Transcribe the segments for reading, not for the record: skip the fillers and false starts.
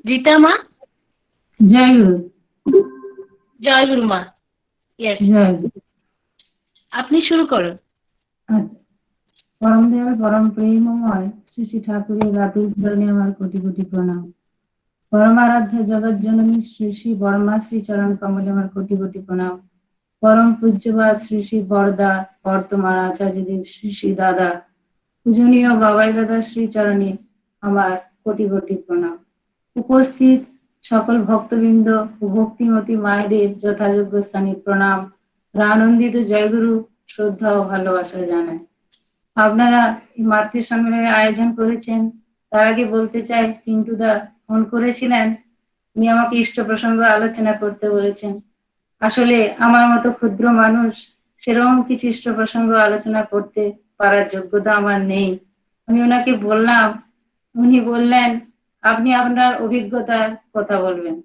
রীতা মা। জয় গুরু। জয় গুরু মা। ইয়েস, জয় গুরু। আপনি শুরু করুন। আচ্ছা, পরম দয়াল পরম প্রেমময় শ্রী শ্রী ঠাকুরের রাতুল চরণে আমার কোটি কোটি প্রণাম। পরমারাধ্য জগৎ জননী শ্রী শ্রী বর্মা শ্রী চরণ কমলে আমার কোটি কোটি প্রণাম। পরম পূজ্যবাদ শ্রী শ্রী বরদা বর্তমান আচার্যদেব শ্রী শ্রী দাদা পূজনীয় বাবাই দাদা শ্রী চরণে আমার কোটি কোটি প্রণাম। উপস্থিত সকল ভক্তবৃন্দ ও ভক্তিমতী মায়েদের যথাযোগ্য স্থানে প্রণাম, আনন্দিত জয়গুরু শ্রদ্ধা ও ভালোবাসা জানাই। আপনারা মাতৃ সম্মেলনের আয়োজন করেছেন, তার আগে বলতে চাই পিন্টু দা ফোন করেছিলেন, উনি আমাকে ইষ্ট প্রসঙ্গ আলোচনা করতে বলেছেন। আসলে আমার মতো ক্ষুদ্র মানুষ সেরকম কিছু ইষ্ট প্রসঙ্গ আলোচনা করতে পারার যোগ্যতা আমার নেই। আমি ওনাকে বললাম, উনি বললেন আপনি আপনার অভিজ্ঞতার কথা বলবেন।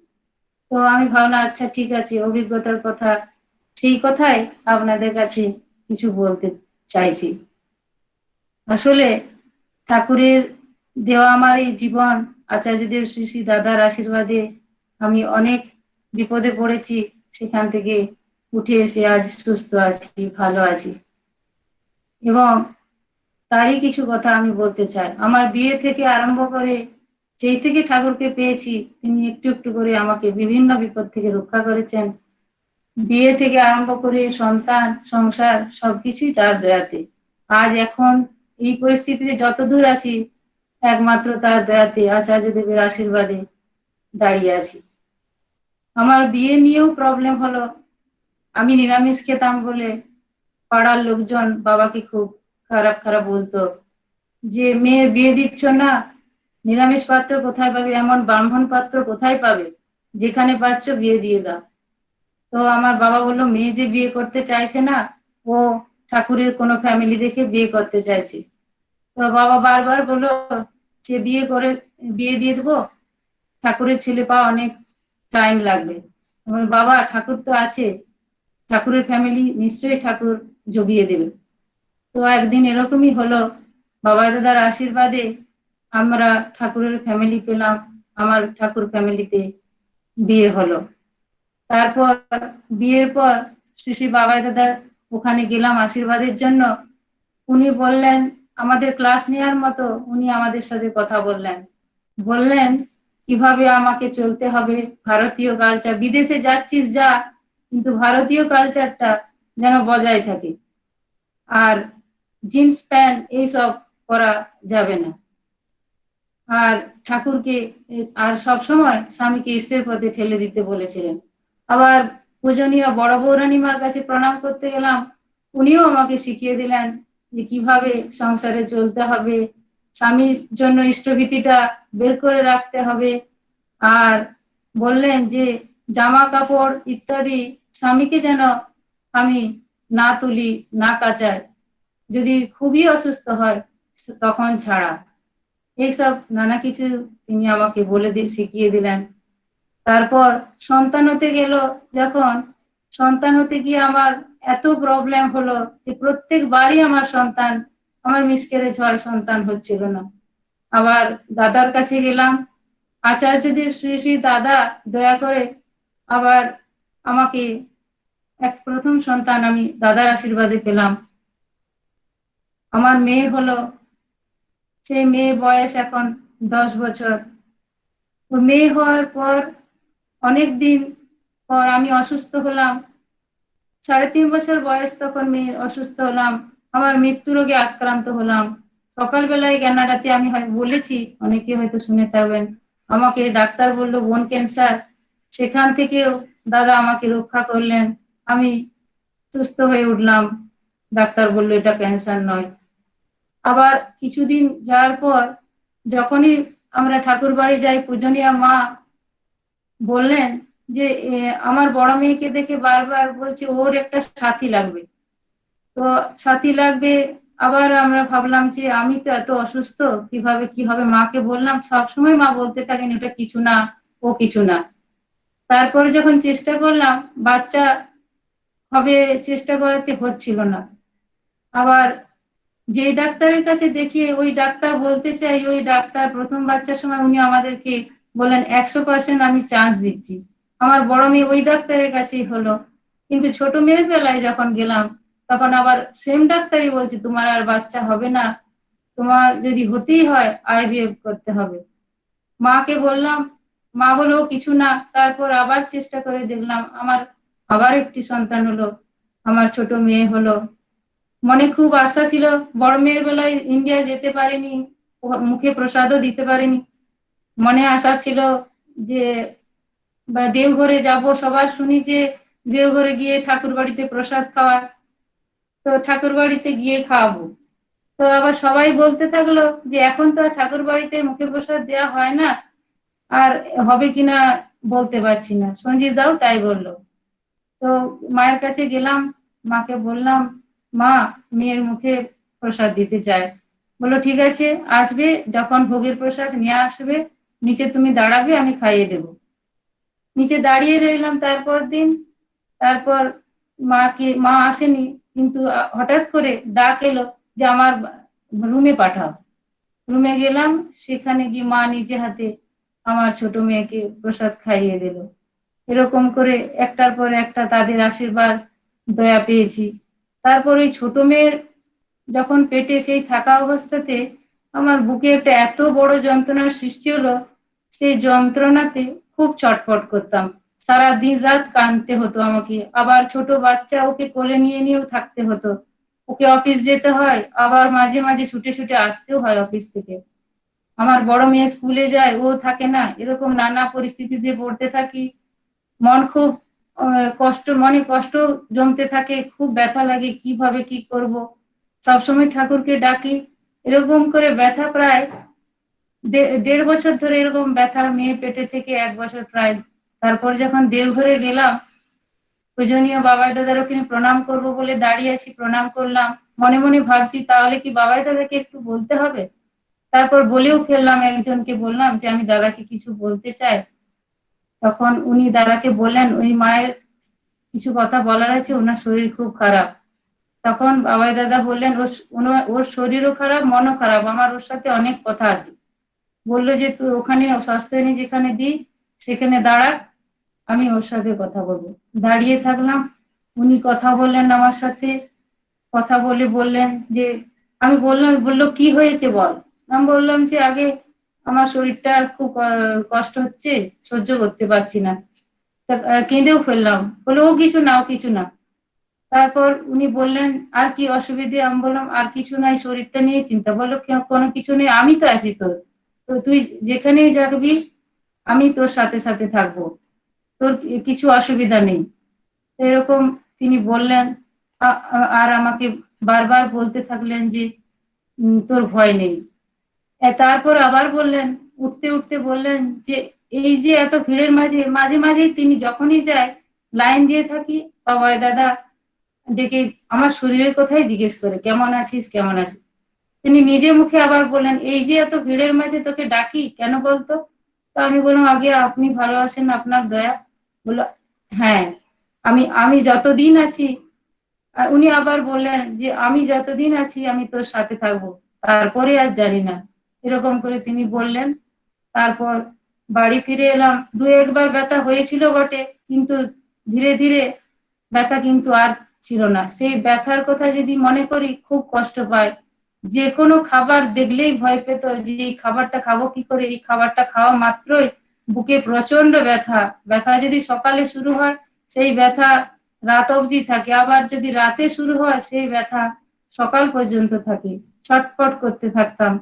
তো আমি ভাবলাম আচ্ছা ঠিক আছে, অভিজ্ঞতার কথা, সেই কথাই আপনাদের কাছে কিছু বলতে চাইছি। আসলে ঠাকুরের দেওয়া আমার এই জীবন, আচার্যদেব শ্রী শ্রী দাদার আশীর্বাদে আমি অনেক বিপদে পড়েছি, সেখান থেকে উঠে এসে আজ সুস্থ আছি, ভালো আছি। এবং তারই কিছু কথা আমি বলতে চাই। আমার বিয়ে থেকে আরম্ভ করে যেই থেকে ঠাকুরকে পেয়েছি, তিনি একটু একটু করে আমাকে বিভিন্ন বিপদ থেকে রক্ষা করেছেন। বিয়ে থেকে আরম্ভ করে সন্তান, সংসার সবকিছুই তার দয়াতে। আজ এখন এই পরিস্থিতিতে যতদূর আছি একমাত্র তার দয়াতে, আচার্যদেবের আশীর্বাদে দাঁড়িয়ে আছি। আমার বিয়ে নিয়েও প্রবলেম হলো। আমি নিরামিষ খেতাম বলে পাড়ার লোকজন বাবাকে খুব খারাপ খারাপ বলতো, যে মেয়ের বিয়ে দিচ্ছ না, নিরামিষ পাত্র কোথায় পাবে, এমন ব্রাহ্মণ পাত্র কোথায় পাবে, যেখানে পাচ্ছ বিয়ে দিয়ে দাও। তো আমার বাবা বললো মেয়ে যে বিয়ে করতে চাইছে না, ও ঠাকুরের কোনো ফ্যামিলি দেখে বিয়ে করতে চাইছে। তো বাবা বারবার বললো যে বিয়ে দিয়ে দেবো, ঠাকুরের ছেলে পাওয়া অনেক টাইম লাগবে। বাবা ঠাকুর তো আছে, ঠাকুরের ফ্যামিলি নিশ্চয়ই ঠাকুর জগিয়ে দেবে। তো একদিন এরকমই হলো, বাবা দাদার আশীর্বাদে আমরা ঠাকুরের ফ্যামিলি পেলাম, আমার ঠাকুর ফ্যামিলিতে বিয়ে হলো। তারপর বিয়ের পর শ্রী শ্রী বাবাই দাদার ওখানে গেলাম আশীর্বাদের জন্য। উনি বললেন আমাদের ক্লাস নেওয়ার মতো, উনি আমাদের সাথে কথা বললেন কিভাবে আমাকে চলতে হবে, ভারতীয় কালচার, বিদেশে যাচ্ছিস যা, কিন্তু ভারতীয় কালচারটা যেন বজায় থাকে, আর জিন্স প্যান্ট এইসব করা যাবে না, আর ঠাকুরকে আর সব সময় স্বামীকে ইষ্টের পথে ঠেলে দিতে বলেছিলেন। আবার পূজনীয় বড় বৌরানীমার কাছে প্রণাম করতে গেলাম, উনিও আমাকে শিখিয়ে দিলেন যে কিভাবে সংসারে চলতে হবে, স্বামীর জন্য ইষ্টভীতিটা বের করে রাখতে হবে। আর বললেন যে জামা কাপড় ইত্যাদি স্বামীকে যেন আমি না তুলি, না কাচাই, যদি খুবই অসুস্থ হয় তখন ছাড়া। এইসব নানা কিছু তিনি আমাকে শিখিয়ে দিলেন। তারপর সন্তান হতে গেল, যখন সন্তান হতে গিয়ে আমার এত প্রবলেম হলো যে প্রত্যেকবারই আমার মিসক্যারেজ হয়, সন্তান হচ্ছিল না। আবার দাদার কাছে গেলাম, আচার্যদেব শ্রী শ্রী দাদা দয়া করে আবার আমাকে প্রথম সন্তান আমি দাদার আশীর্বাদে পেলাম। আমার মেয়ে হলো, সেই মেয়ের বয়স এখন 10 বছর। তো মেয়ে হওয়ার পর অনেকদিন পর আমি অসুস্থ হলাম, 3.5 বছর বয়স তখন মেয়ে অসুস্থ হলাম, আমার মৃত্যু রোগে আক্রান্ত হলাম। সকালবেলায় কানাডাতে আমি বলেছি, অনেকে হয়তো শুনে থাকবেন, আমাকে ডাক্তার বললো বোন ক্যান্সার, সেখান থেকেও দাদা আমাকে রক্ষা করলেন, আমি সুস্থ হয়ে উঠলাম। ডাক্তার বললো এটা ক্যান্সার নয়। আবার কিছুদিন যাওয়ার পর যখনই আমরা ঠাকুর বাড়ি যাই, পূজনীয় মা বললেন যে আমার বড় মেয়েকে দেখে বারবার বলছে ওর একটা সাথী লাগবে। তো সাথী লাগবে, আবার আমরা ভাবলাম যে আমি তো এত অসুস্থ, কিভাবে কি হবে, মাকে বললাম, সবসময় মা বলতে থাকেন এটা কিছু না, ও কিছু না। তারপরে যখন চেষ্টা করলাম বাচ্চা হবে, চেষ্টা করাতে হচ্ছিল না। আবার যে ডাক্তারের কাছে দেখিয়ে ওই ডাক্তার বলতে চাই, ওই ডাক্তার প্রথম বাচ্চার সময় উনি আমাদেরকে বললেন 100% আমি চান্স দিচ্ছি। আমার বড় মেয়ে ওই ডাক্তারের কাছেই হলো, কিন্তু ছোট মেয়ের বেলায় যখন গেলাম তখন আবার সেম ডাক্তারই বলছে তোমার আর বাচ্চা হবে না, তোমার যদি হতেই হয় আইভিএফ করতে হবে। মাকে বললাম, মা বললো কিছু না। তারপর আবার চেষ্টা করে দেখলাম, আমার আবার একটি সন্তান হলো, আমার ছোট মেয়ে হলো। মনে খুব আশা ছিল, বড় মেয়ের বেলায় ইন্ডিয়া যেতে পারিনি, মুখে প্রসাদও দিতে পারিনি। মনে আশা ছিল যে দেওঘরে যাব, সবার শুনি যে দেওঘরে গিয়ে ঠাকুর বাড়িতে প্রসাদ খাওয়া, তো ঠাকুর বাড়িতে গিয়ে খাওয়াবো। তো আবার সবাই বলতে থাকলো যে এখন তো আর ঠাকুর বাড়িতে মুখে প্রসাদ দেওয়া হয় না, আর হবে কিনা বলতে পারছি না। সঞ্জীব দাও তাই বললো। তো মায়ের কাছে গেলাম, মাকে বললাম মা মেয়ের মুখে প্রসাদ দিতে চায়। বললো ঠিক আছে, আসবে যখন ভোগের প্রসাদ নিয়ে আসবে নিচে তুমি দাঁড়াবে, আমি খাইয়ে দেবো। নিচে দাঁড়িয়ে রইলাম তারপর দিন। তারপর মা আসেনি, কিন্তু হঠাৎ করে ডাক এলো যে আমার রুমে পাঠাও। রুমে গেলাম, সেখানে গিয়ে মা নিজে হাতে আমার ছোট মেয়েকে প্রসাদ খাইয়ে দিল। এরকম করে একটার পর একটা তাদের আশীর্বাদ দয়া পেয়েছি। তারপর ওই ছোট মেয়ের যখন পেটে সেই থাকা অবস্থাতে আমার বুকে একটা এত বড় যন্ত্রণার সৃষ্টি হলো, সেই যন্ত্রণাতে খুব ছটফট করতাম। সারা দিন রাত কাঁদতে হতো আমাকে, আবার ছোট বাচ্চা ওকে কোলে নিয়ে নিয়েও থাকতে হতো। ওকে অফিস যেতে হয়, আবার মাঝে মাঝে ছুটে ছুটে আসতেও হয় অফিস থেকে। আমার বড় মেয়ে স্কুলে যায়, ও থাকে না। এরকম নানা পরিস্থিতিতে পড়তে থাকি। মন খুব মনে কষ্ট জমতে থাকে, খুব ব্যথা লাগে, কিভাবে কি করব। সবসময় ঠাকুরকে ডাকি। এরকম করে ব্যথা প্রায় 1.5 বছর ধরে এরকম ব্যথা, মেয়ে পেটে থেকে 1 বছর প্রায়। তারপর যখন দেওঘরে গেলাম, পূজনীয় বাবাই দাদার ওখানে প্রণাম করব বলে দাঁড়িয়ে আছি, প্রণাম করলাম। মনে মনে ভাবছি তাহলে কি বাবাই দাদাকে একটু বলতে হবে। তারপর বলেও ফেললাম, একজনকে বললাম যে আমি দাদাকে কিছু বলতে চাই। তখন উনি দাদাকে বললেন ওই মায়ের কিছু কথা বলার আছে, ওনার শরীর খুব খারাপ। তখন বাবাই দাদা বললেন ওর শরীরও খারাপ, মনও খারাপ, আমার ওর সাথে অনেক কথা আছে। বললো যে তুই ওখানে স্বাস্থ্যহানি যেখানে দিই সেখানে দাঁড়া, আমি ওর সাথে কথা বলবো। দাঁড়িয়ে থাকলাম, উনি কথা বললেন আমার সাথে। কথা বলে বললেন যে আমি বললাম, বললো কি হয়েছে বল। আমি বললাম যে আগে আমার শরীরটা খুব কষ্ট হচ্ছে, সহ্য করতে পারছি না। কেঁদেও ফেললাম, বললো ও কিছু না, ও কিছু না। তারপর উনি বললেন আর কি অসুবিধে। আমি বললাম আর কিছু নাই, শরীরটা নিয়ে চিন্তা। বললো কোনো কিছু নেই, আমি তো আছি তোর, তো তুই যেখানেই যাবি আমি তোর সাথে সাথে থাকবো, তোর কিছু অসুবিধা নেই। এরকম তিনি বললেন। আর আমাকে বারবার বলতে থাকলেন যে তোর ভয় নেই। তারপর আবার বললেন, উঠতে উঠতে বললেন যে এই যে এত ভিড়ের মাঝে মাঝে মাঝে তিনি যখনই যায় লাইন দিয়ে থাকি, বাবাই দাদা ডেকে আমার শরীরের কথাই জিজ্ঞেস করে কেমন আছিস কেমন আছিস। তিনি নিজে মুখে আবার বললেন এই যে এত ভিড়ের মাঝে তোকে ডাকি কেন বলতো। তো আমি বললাম আগে আপনি ভালো আছেন, আপনার দয়া। বললো হ্যাঁ, আমি আমি যতদিন আছি। উনি আবার বললেন যে আমি যতদিন আছি আমি তোর সাথে থাকবো, তারপরে আর জানি না। এরকম করে তিনি বললেন। তারপর বাড়ি ফিরে এলাম। 2-1 বার ব্যথা হয়েছিল বটে, কিন্তু ধীরে ধীরে ব্যথা কিন্তু আর ছিল না। সেই ব্যথার কথা যদি মনে করি খুব কষ্ট পায়। যে কোনো খাবার দেখলেই ভয় পেত যে এই খাবারটা খাবো কি করে, এই খাবারটা খাওয়া মাত্রই বুকে প্রচন্ড ব্যথা। ব্যথা যদি সকালে শুরু হয় সেই ব্যথা রাত অবধি থাকে, আবার যদি রাতে শুরু হয় সেই ব্যথা সকাল পর্যন্ত থাকে। ছটফট করতে থাকতাম।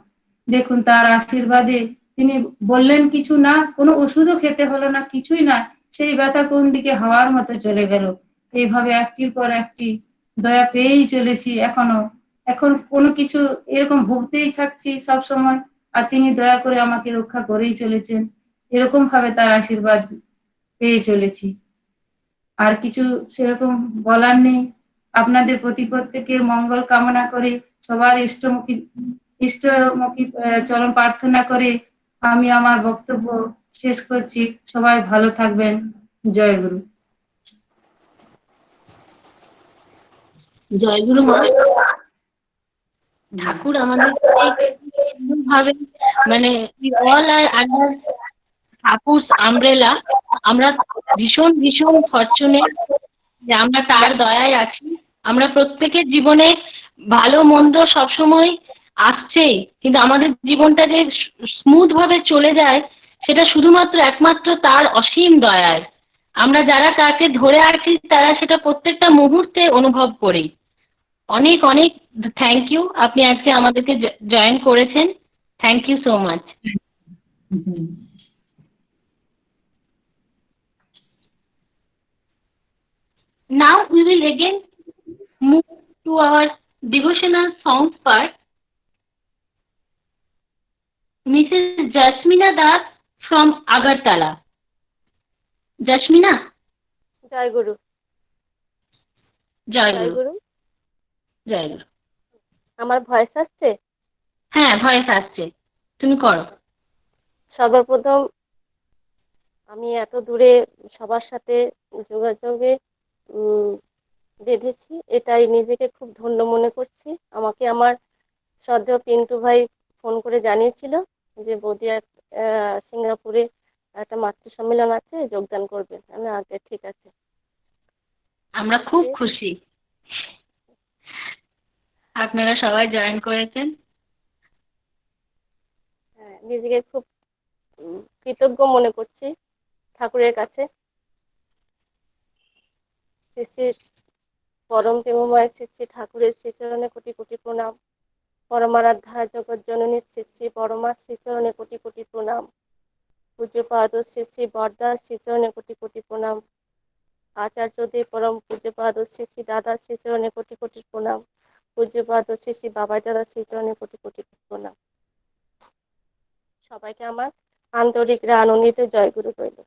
দেখুন তার আশীর্বাদে তিনি বললেন কিছু না, কোনো ওষুধও খেতে হলো না, কিছুই না, সেই ব্যথা কোন দিকে হাওয়ার মতো চলে গেল। এইভাবে একটির পর একটি দয়া পেয়েই চলেছি এখনো। এখন কোনো কিছু এরকম ভুগতেই থাকছি সব সময়, আর তিনি দয়া করে আমাকে রক্ষা করেই চলেছেন। এরকম ভাবে তার আশীর্বাদ পেয়ে চলেছি। আর কিছু সেরকম বলার নেই। আপনাদের প্রতি প্রত্যেকের মঙ্গল কামনা করে, সবার ইষ্টমুখী চরণ প্রার্থনা করে আমি আমার বক্তব্য শেষ করছি। সবাই ভালো থাকবেন। জয় গুরু। জয়গুরু মা। ঠাকুর আমাদের ভাবে মানে we all are under হাপুস আমব্রেলা, আমরা ভীষণ ভীষণ ফরচুনেট যে আমরা তার দয়ায় আছি। আমরা প্রত্যেকের জীবনে ভালো মন্দ সবসময় আসছেই, কিন্তু আমাদের জীবনটা যে স্মুথ ভাবে চলে যায় সেটা শুধুমাত্র একমাত্র তার অসীম দয়ায়। আমরা যারা তাকে ধরে আছি তারা সেটা প্রত্যেকটা মুহূর্তে অনুভব করি। অনেক অনেক থ্যাংক ইউ, আপনি আজকে আমাদেরকে জয়েন করেছেন। Thank you so much. Now we will again move to our devotional songs part. Mrs. Jasmina Das from Agartala. Jasmina? জয় গুরু। জয় জয় গুরু। গুরু। জয় গুরু। আমার ভয়েস আসছে? হ্যাঁ, ভয়েস আসছে, তুমি করো। সর্বপ্রথম আমি এত দূরে সবার সাথে যোগাযোগে বেঁধেছি, এটাই নিজেকে খুব ধন্য মনে করছি। আমাকে আমার শ্রদ্ধেয় পিন্টু ভাই ফোন করে জানিয়েছিল যে বৌদি সিঙ্গাপুরে একটা মাতৃ সম্মেলন আছে, যোগদান করবে। আমি আগে ঠিক আছে। আমরা খুব খুশি আপনারা সবাই জয়েন করেছেন। নিজেকে খুব কৃতজ্ঞ মনে করছি ঠাকুরের কাছে। শ্রী শ্রী পরম প্রেমময় শ্রী শ্রী ঠাকুরের শ্রীচরণে কোটি কোটি প্রণাম। পরমারাধ্যা জগৎ জননী শ্রী শ্রী পরমা শ্রীচরণে কোটি কোটি প্রণাম। পূজ্যপাদ শ্রী শ্রী বরদা শ্রীচরণে কোটি কোটি প্রণাম। আচার্যদেব পরম পূজ্যপাদ শ্রী শ্রী দাদা শ্রীচরণে কোটি কোটি প্রণাম। পূজ্যপাদ শ্রী শ্রী বাবা দাদা শ্রীচরণে কোটি কোটি প্রণাম। সবাইকে আমার আন্তরিক আনন্দিত জয়গুরু রইল।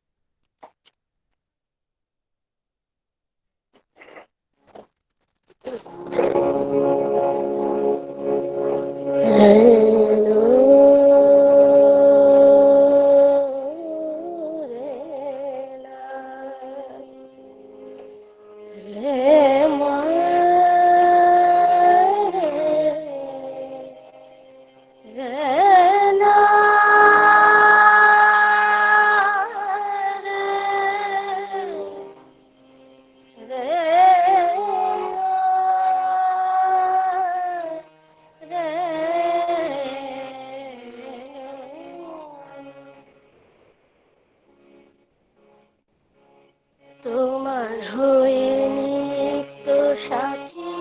তোমার হয়ে নিত্য সাথী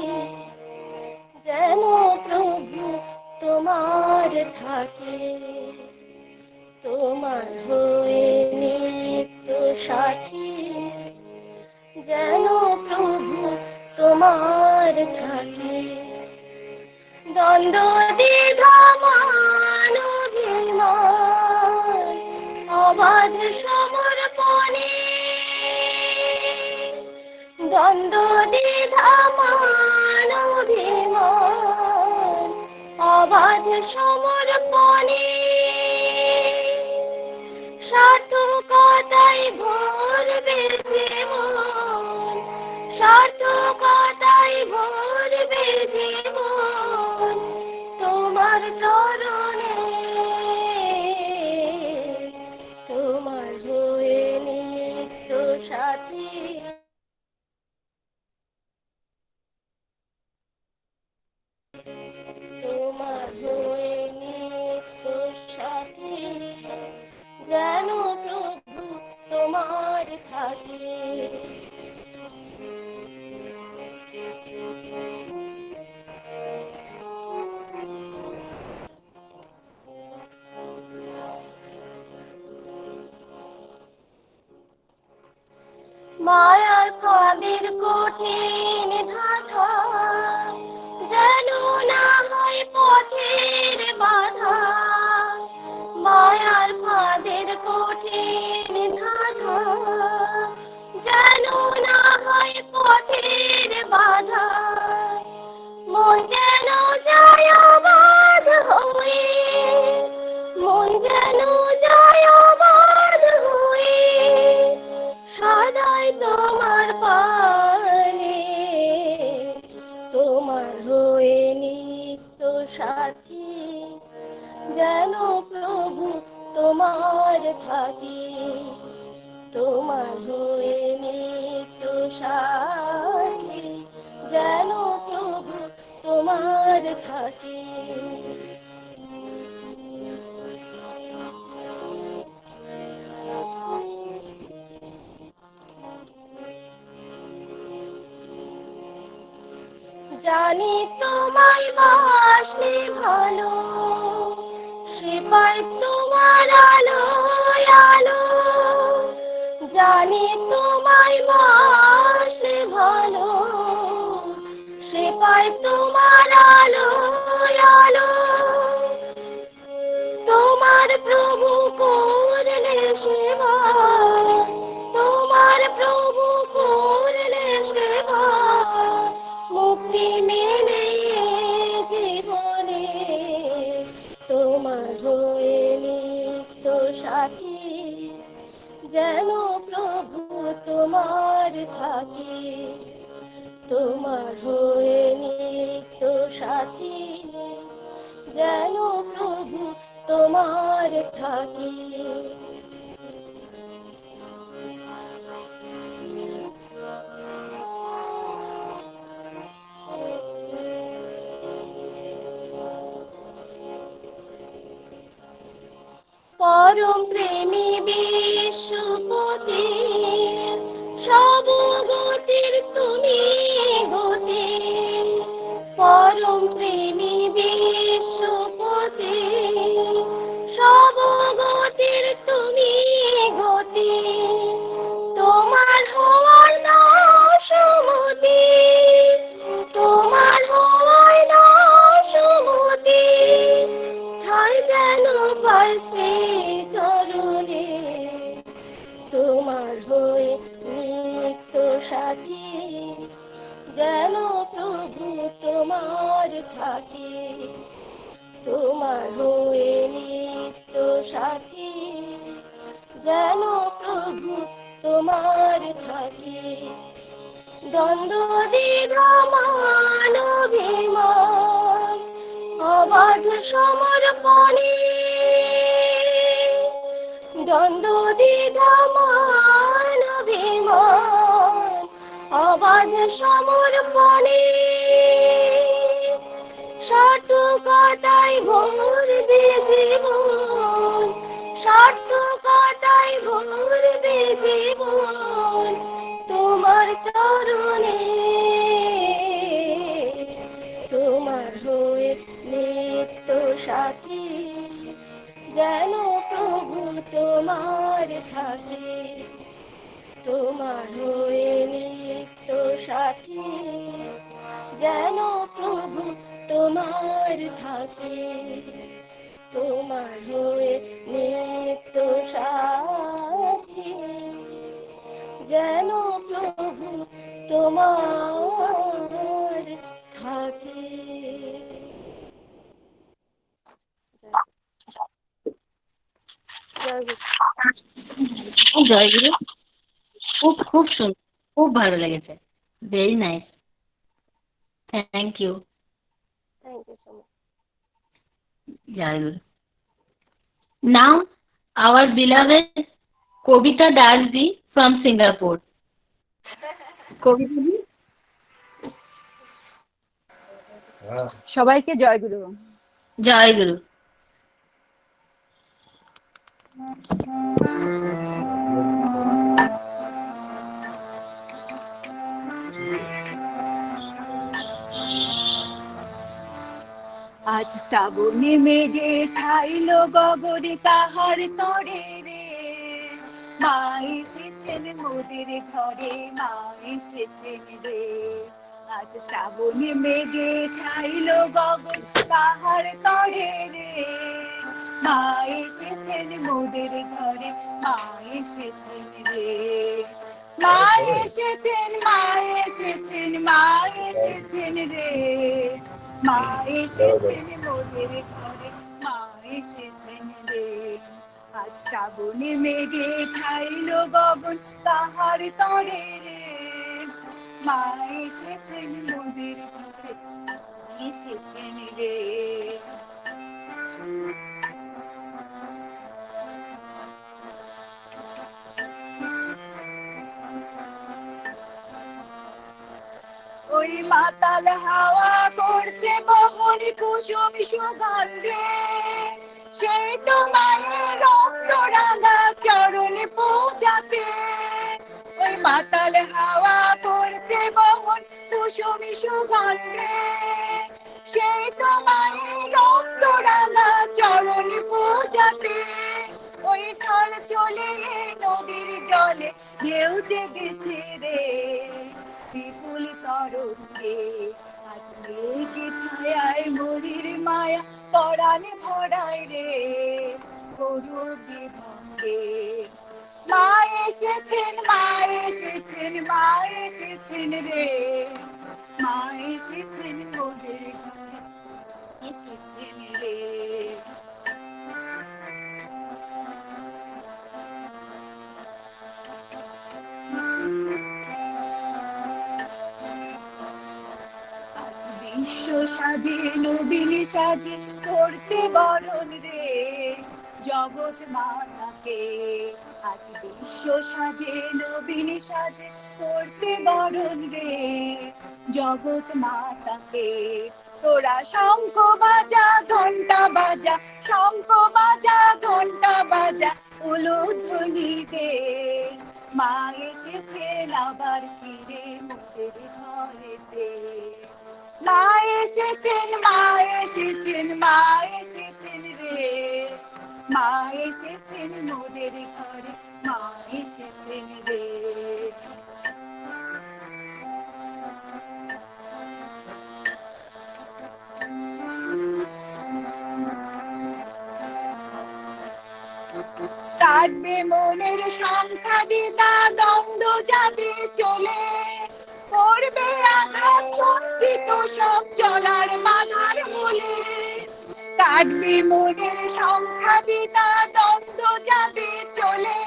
যেন প্রভু তোমার থাকে। তোমার হয়ে নিত্য সাথী যেন প্রভু তোমার থাকে। দ্বন্দ্ব দ্বিধা মান অভিমান অবাধ সমর্পণে। দ্বন্দ্ব দ্বিধা মান অভিমান অবাধ সমর্পণে। সার্থকতায় ভরবে জীবন, সার্থকতায় ভরবে জীবন তোমার চরণে। তোমার হয়ে নিত্য সাথী তোমার হয়ে নিত্য সাথী যেন প্রভু তোমার থাকে। মায়ার ফাঁদের কঠিন ধাঁধা যেন না হয় পথের বাধা। মায়ার ফাঁদের কঠিন ধাঁধা যেন না হয় পথের বাধা। মন যেন যায় অবাধ হয়ে, মন যেন যায় অবাধ হয়ে সদাই তোমার পানে। তোমার হয়ে নিত্য সাথী যেন প্রভু তোমার থাকি। তোমার হয়ে নিত্য সাথী, যেন প্রভু তোমার থাকি। জানি তোমায় বাসলে ভালো, সে পায় তোমার আলো আলো। জানি তোমায় বাসলে ভালো, সে পায় তোমার আলো আলো। তোমার প্রভু করলে সেবা, তোমার প্রভু করলে সেবা, মুক্তি মেলে জীবনে। তোমার হয়ে নিত্য সাথী, যেন প্রভু তোমার থাকি। তোমার হয়ে নিত্য সাথী, যেন প্রভু তোমার থাকি। পরম প্রেমী বিশ্বপতি, সব গতির তুমি গতি। পরম প্রেমী বিশ্বপতি, সব গতির তুমি গতি। তোমার হওয়ার না সমতি, তোমার হওয়ার না সমতি, ঠাই যেন পায় শ্রী চরণে। তোমার হয়ে নিত্য সাথী, যেন প্রভু তোমার থাকি। তোমার হয়ে নিত্য সাথী, যেন প্রভু তোমার থাকি। দ্বন্দ্ব দ্বিধা মান অভিমান, অবাধ সমর্পণে। দ্বন্দ্ব দ্বিধা মান অভিমান, অবাধ সমর্পণে। সার্থকতায় ভরবে জীবন, সার্থকতায় ভরবে জীবন, তোমার চরণে। তোমার হয়ে নিত্য সাথী, যেন প্রভু তোমার থাকি। তোমার হয়ে নিত্য সাথী, যেন প্রভু তোমার থাকি। তোমার হয়ে নিত্য সাথী, যেন প্রভু তোমার থাকি। জয় গুরু। জয় গুরু। খুব খুব সুন্দর, খুব ভালো লেগেছে। Very nice. Thank you. Thank you so much. জয় গুরু। Now, our beloved Kobita Dasji from Singapore. Kobita ji? সবাইকে জয়গুরু। জয় গুরু। আজ শ্রাবণে মেঘে ছাইল গগনে কাহার তরে রে, মা এসেছেন মোদের ঘরে, মা এসেছেন রে। আজ শ্রাবণে মেঘে ছাইল গগন কাহার তরে রে, মা এসেছেন মোদের ঘরে, মা এসেছেন রে। মা এসেছেন, মা এসেছেন, মা এসেছেন রে, মা এসেছেন মোদের ঘরে, মা এসেছেন রে। আজ শ্রাবণে মেঘে ছাইল গগন তাহার তরে রে, মা এসেছেন মোদের ঘরে, এসেছেন রে। ওই মাতাল হাওয়া করছে বহন কুসুম সুগন্ধে, সেই তো মায়ের রক্ত রাঙা চরণ পূজাতে। ওই মাতাল হাওয়া করছে বহন কুসুম সুগন্ধে, সেই তো মায়ের রক্ত রাঙা চরণ পূজাতে। ওই ছল চলে নদীর জলে ঢেউ জেগেছে রে, বিপুল তরঙ্গে আজ মেঘ ছায়ায় মোদের মায়া পরাণে ভরায় রে, করুক বিভঙ্গে। মা এসেছেন, মা এসেছেন, মা এসেছেন রে, মা এসেছেন মোদের ঘরে এসেছেন রে। আজ বিশ্ব সাজে নবীন সাজে করতে বরণ রে, জগৎ মাতাকে। আজ বিশ্ব সাজে নবীন সাজে করতে বরণ রে, জগৎ মাতাকে। তোরা শঙ্খ বাজা ঘন্টা বাজা, শঙ্খ বাজা ঘন্টা বাজা, উলুধ্বনি দে। মা এসেছেন আবার ফিরে মোদের ঘরেতে। মা এসেছেন, মা এসেছেন, মা এসেছেন রে, মা এসেছেন মোদের ঘরে, মা এসেছেন রে। কাটবে মনের সংখ্যা দিদা, দ্বন্দ্ব যাবে চলে, পড়বে আঘাত সঞ্চিত সব চলার বাধার মূলে। কাটবে মনের সংখ্যা দিদা, দ্বন্দ্ব যাবে চলে,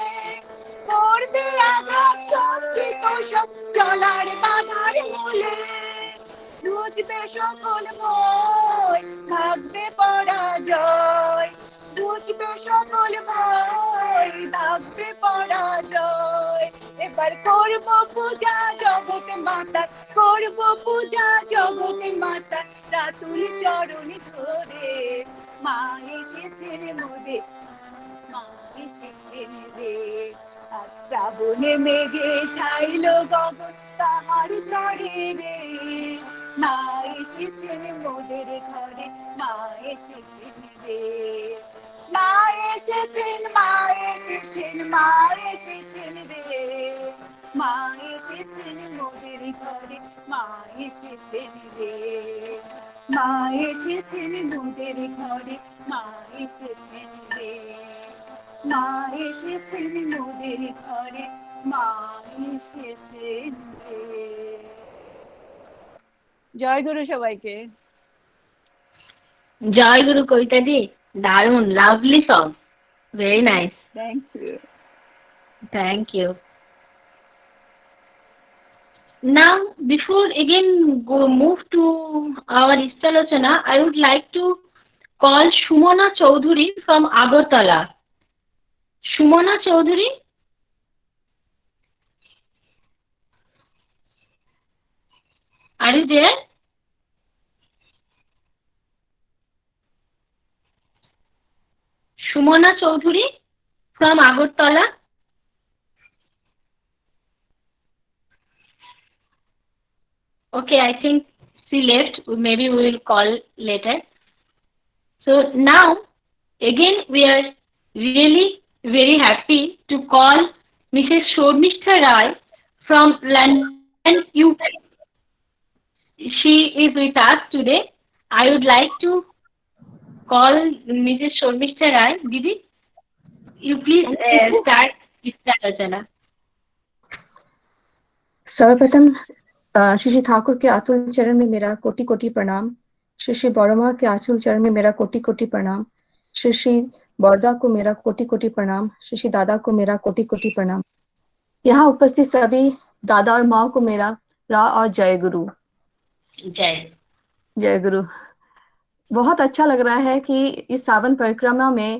পড়বে আঘাত সঞ্চিত সব চলার বাধার মূলে। বুঝবে সকল ভয়, ভাগবে পরাজয়, বুঝবে সকল ভয়, ভাগবে পরাজয়। এবার করব পূজা জগৎ মাতার, করব পূজা জগৎ মাতার, রাতুল চরণ ধরে। মা এসেছেন মোদের, মা এসেছেন রে। আজ শ্রাবণে মেঘে ছাইল গগন তাহার তরে রে, মা এসেছেন মোদের ঘরে, মা এসেছেন রে। মা এসেছেন, মা এসেছেন, মা এসেছেন রে, মা এসেছেন মোদের ঘরে, মা এসেছেন রে। মা এসেছেন মোদের ঘরে, মা এসেছেন রে, মা এসেছেন মোদের ঘরে, মা এসেছেন রে। জয় গুরু সবাইকে। জয় গুরু কবিতা দি, দারুণ, lovely song, very nice, thank you. Thank you. Now, before again move to our Istalochana, I would like to call Sumona Choudhury from Agartala. Sumona Choudhury? Are you there? Sumona Choudhury from Agartala? Okay, I think she left. Maybe we will call later. So now, again, we are really very happy to call Mrs. Shormishtha Rai from London, UK. She is with us today. I would like to call Mrs. Shormishtha Rai. Didi, you please start Istalochana. सर्वप्रथम श्री श्री ठाकुर के अतुल चरण में मेरा कोटि कोटि प्रणाम। श्री श्री बड़मा के अतुल चरण में मेरा कोटि कोटि प्रणाम। श्री श्री बड़दा को मेरा कोटि कोटि प्रणाम। श्री श्री दादा को मेरा कोटि कोटि प्रणाम। यहाँ उपस्थित सभी दादा और माँ को मेरा रा और जय गुरु। जय जय गुरु। बहुत अच्छा लग रहा है कि इस सावन परिक्रमा में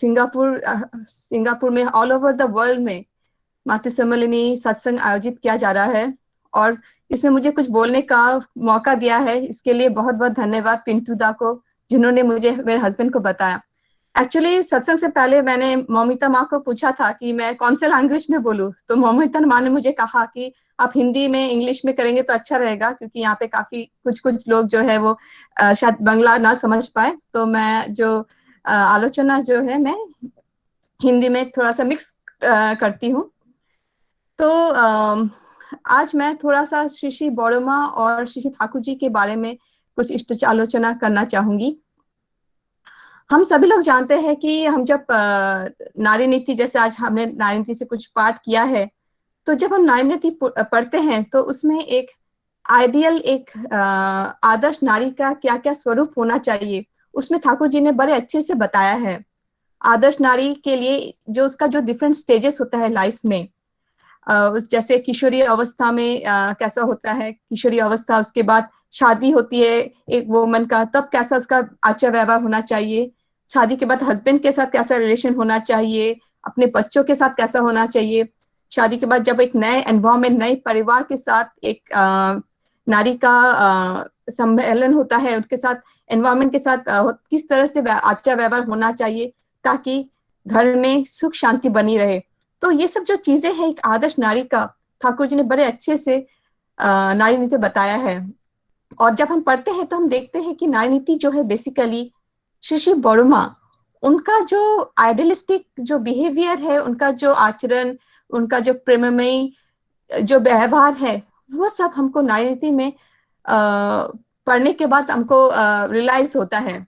सिंगापुर में ऑल ओवर द वर्ल्ड में मातृ सम्मेलनी सत्संग आयोजित किया जा रहा है और इसमें मुझे कुछ बोलने का मौका दिया है। इसके लिए बहुत बहुत धन्यवाद पिंटू दा को, जिन्होंने मुझे मेरे हस्बैंड को बताया। एक्चुअली सत्संग से पहले मैंने मौमिता माँ को पूछा था कि मैं कौन से लैंग्वेज में बोलूँ, तो मौमिता माँ ने मुझे कहा कि आप हिंदी में इंग्लिश में करेंगे तो अच्छा रहेगा, क्योंकि यहाँ पे काफी कुछ लोग जो है वो शायद बांग्ला ना समझ पाए। तो मैं जो आलोचना जो है मैं हिंदी में थोड़ा सा मिक्स करती हूँ। तो आज मैं थोड़ा सा श्री श्री बड़ोमा और श्री श्री ठाकुर जी के बारे में कुछ इष्ट आलोचना करना चाहूंगी। हम सभी लोग जानते हैं कि हम जब नारी नीति, जैसे आज हमने नारी नीति से कुछ पाठ किया है, तो जब हम नारी नीति पढ़ते हैं तो उसमें एक आइडियल, एक आदर्श नारी का क्या क्या स्वरूप होना चाहिए, उसमें ठाकुर जी ने बड़े अच्छे से बताया है। आदर्श नारी के लिए जो उसका जो डिफरेंट स्टेजेस होता है लाइफ में, जैसे किशोरी अवस्था में कैसा होता है किशोरी अवस्था, उसके बाद शादी होती है एक वुमन का, तब कैसा उसका आचार व्यवहार होना चाहिए, शादी के बाद हस्बैंड के साथ कैसा रिलेशन होना चाहिए, अपने बच्चों के साथ कैसा होना चाहिए, शादी के बाद जब एक नए एनवायरमेंट, नए परिवार के साथ एक नारी का सम्मेलन होता है, उनके साथ एनवायरमेंट के साथ किस तरह से आचार व्यवहार होना चाहिए ताकि घर में सुख शांति बनी रहे। तो ये सब जो चीजें हैं एक आदर्श नारी का, ठाकुर जी ने बड़े अच्छे से नारी नीति बताया है। और जब हम पढ़ते हैं तो हम देखते हैं कि नारी नीति जो है बेसिकली श्री श्री बड़ोमा, उनका जो आइडियलिस्टिक जो बिहेवियर है, उनका जो आचरण, उनका जो प्रेममयी जो व्यवहार है, वो सब हमको नारी नीति में पढ़ने के बाद हमको रियलाइज होता है।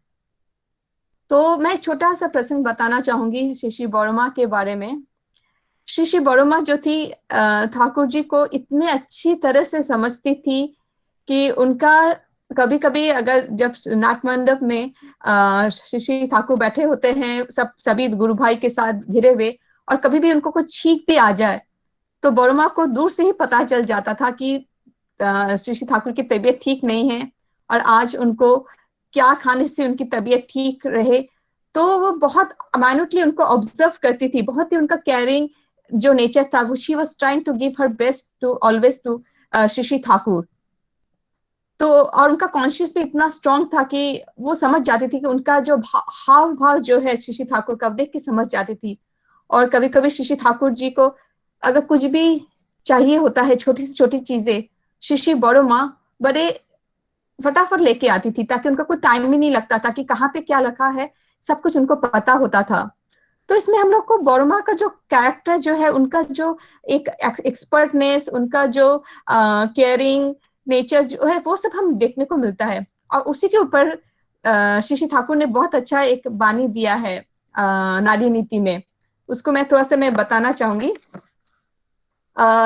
तो मैं छोटा सा प्रसंग बताना चाहूंगी श्री श्री बड़ोमा के बारे में। श्री श्री बड़ोमा जो थी ठाकुर जी को इतने अच्छी तरह से समझती थी कि उनका कभी कभी अगर जब नाट मंडप में श्री श्री ठाकुर बैठे होते हैं सभी गुरु भाई के साथ घिरे हुए, और कभी भी उनको कुछ छींक भी आ जाए तो बड़ोमा को दूर से ही पता चल जाता था कि श्री श्री ठाकुर की तबीयत ठीक नहीं है और आज उनको क्या खाने से उनकी तबीयत ठीक रहे। तो वो बहुत माइन्यूटली उनको ऑब्जर्व करती थी, बहुत ही उनका केयरिंग जो नेचर था, वो she was trying to give her best to always to Shri Shri Thakur. तो और उनका कॉन्शियस भी इतना स्ट्रांग था कि वो समझ जाती थी कि उनका जो हाव भाव जो है श्री श्री ठाकुर का, देख के समझ जाती थी। और कभी कभी श्री श्री ठाकुर जी को अगर कुछ भी चाहिए होता है, छोटी से छोटी चीजें, श्री श्री बड़ोमा बड़े फटाफट लेके आती थी, ताकि उनका कोई टाइम भी नहीं लगता था कि कहाँ पे क्या रखा है, सब कुछ उनको पता होता था। तो इसमें हम लोग को बड़ोमा का जो कैरेक्टर जो है, उनका जो एक एक्सपर्टनेस, उनका जो केयरिंग नेचर जो है, वो सब हम देखने को मिलता है। और उसी के ऊपर श्री श्री ठाकुर ने बहुत अच्छा एक बानी दिया है नारी नीति में, उसको मैं थोड़ा सा मैं बताना चाहूंगी।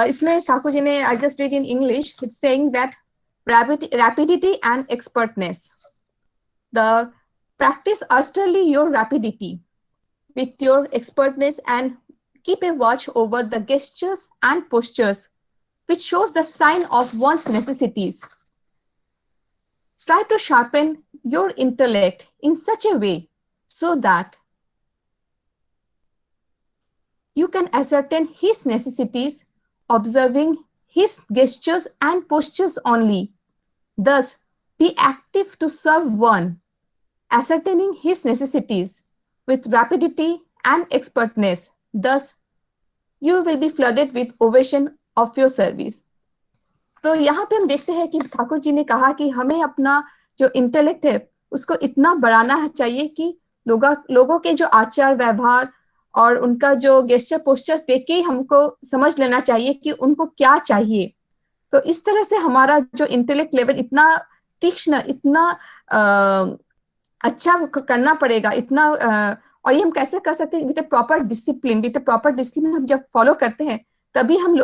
इसमें ठाकुर जी ने, I just read in English, it's saying that rapidity and expertness. The practice utterly your rapidity with your expertness and keep a watch over the gestures and postures which shows the sign of one's necessities. Try to sharpen your intellect in such a way so that you can ascertain his necessities, observing his gestures and postures only. Thus, be active to serve one, ascertaining his necessities with rapidity and expertness. Thus, you will be flooded with ovation of your service. तो यहाँ पे हम देखते हैं कि ठाकुर जी ने कहा कि हमें अपना जो इंटेलेक्ट है उसको इतना बढ़ाना चाहिए कि लोगों के जो आचार व्यवहार और उनका जो गेस्चर पोस्चर्स देख के हमको समझ लेना चाहिए कि उनको क्या चाहिए। तो इस तरह से हमारा जो इंटेलेक्ट लेवल इतना तीक्ष्ण, इतना अच्छा करना पड़ेगा, इतना और ये हम कैसे कर सकते हैं, with proper discipline. With proper discipline हम जब फॉलो करते हैं तभी हम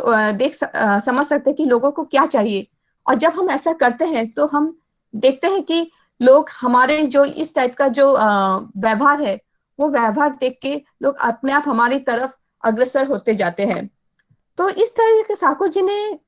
समझ सकते हैं कि लोगों को क्या चाहिए। और जब हम ऐसा करते हैं तो हम देखते हैं कि लोग हमारे जो इस टाइप का जो व्यवहार है, वो व्यवहार देख के लोग अपने आप हमारी तरफ अग्रसर होते जाते हैं। तो इस तरह से ठाकुर जी ने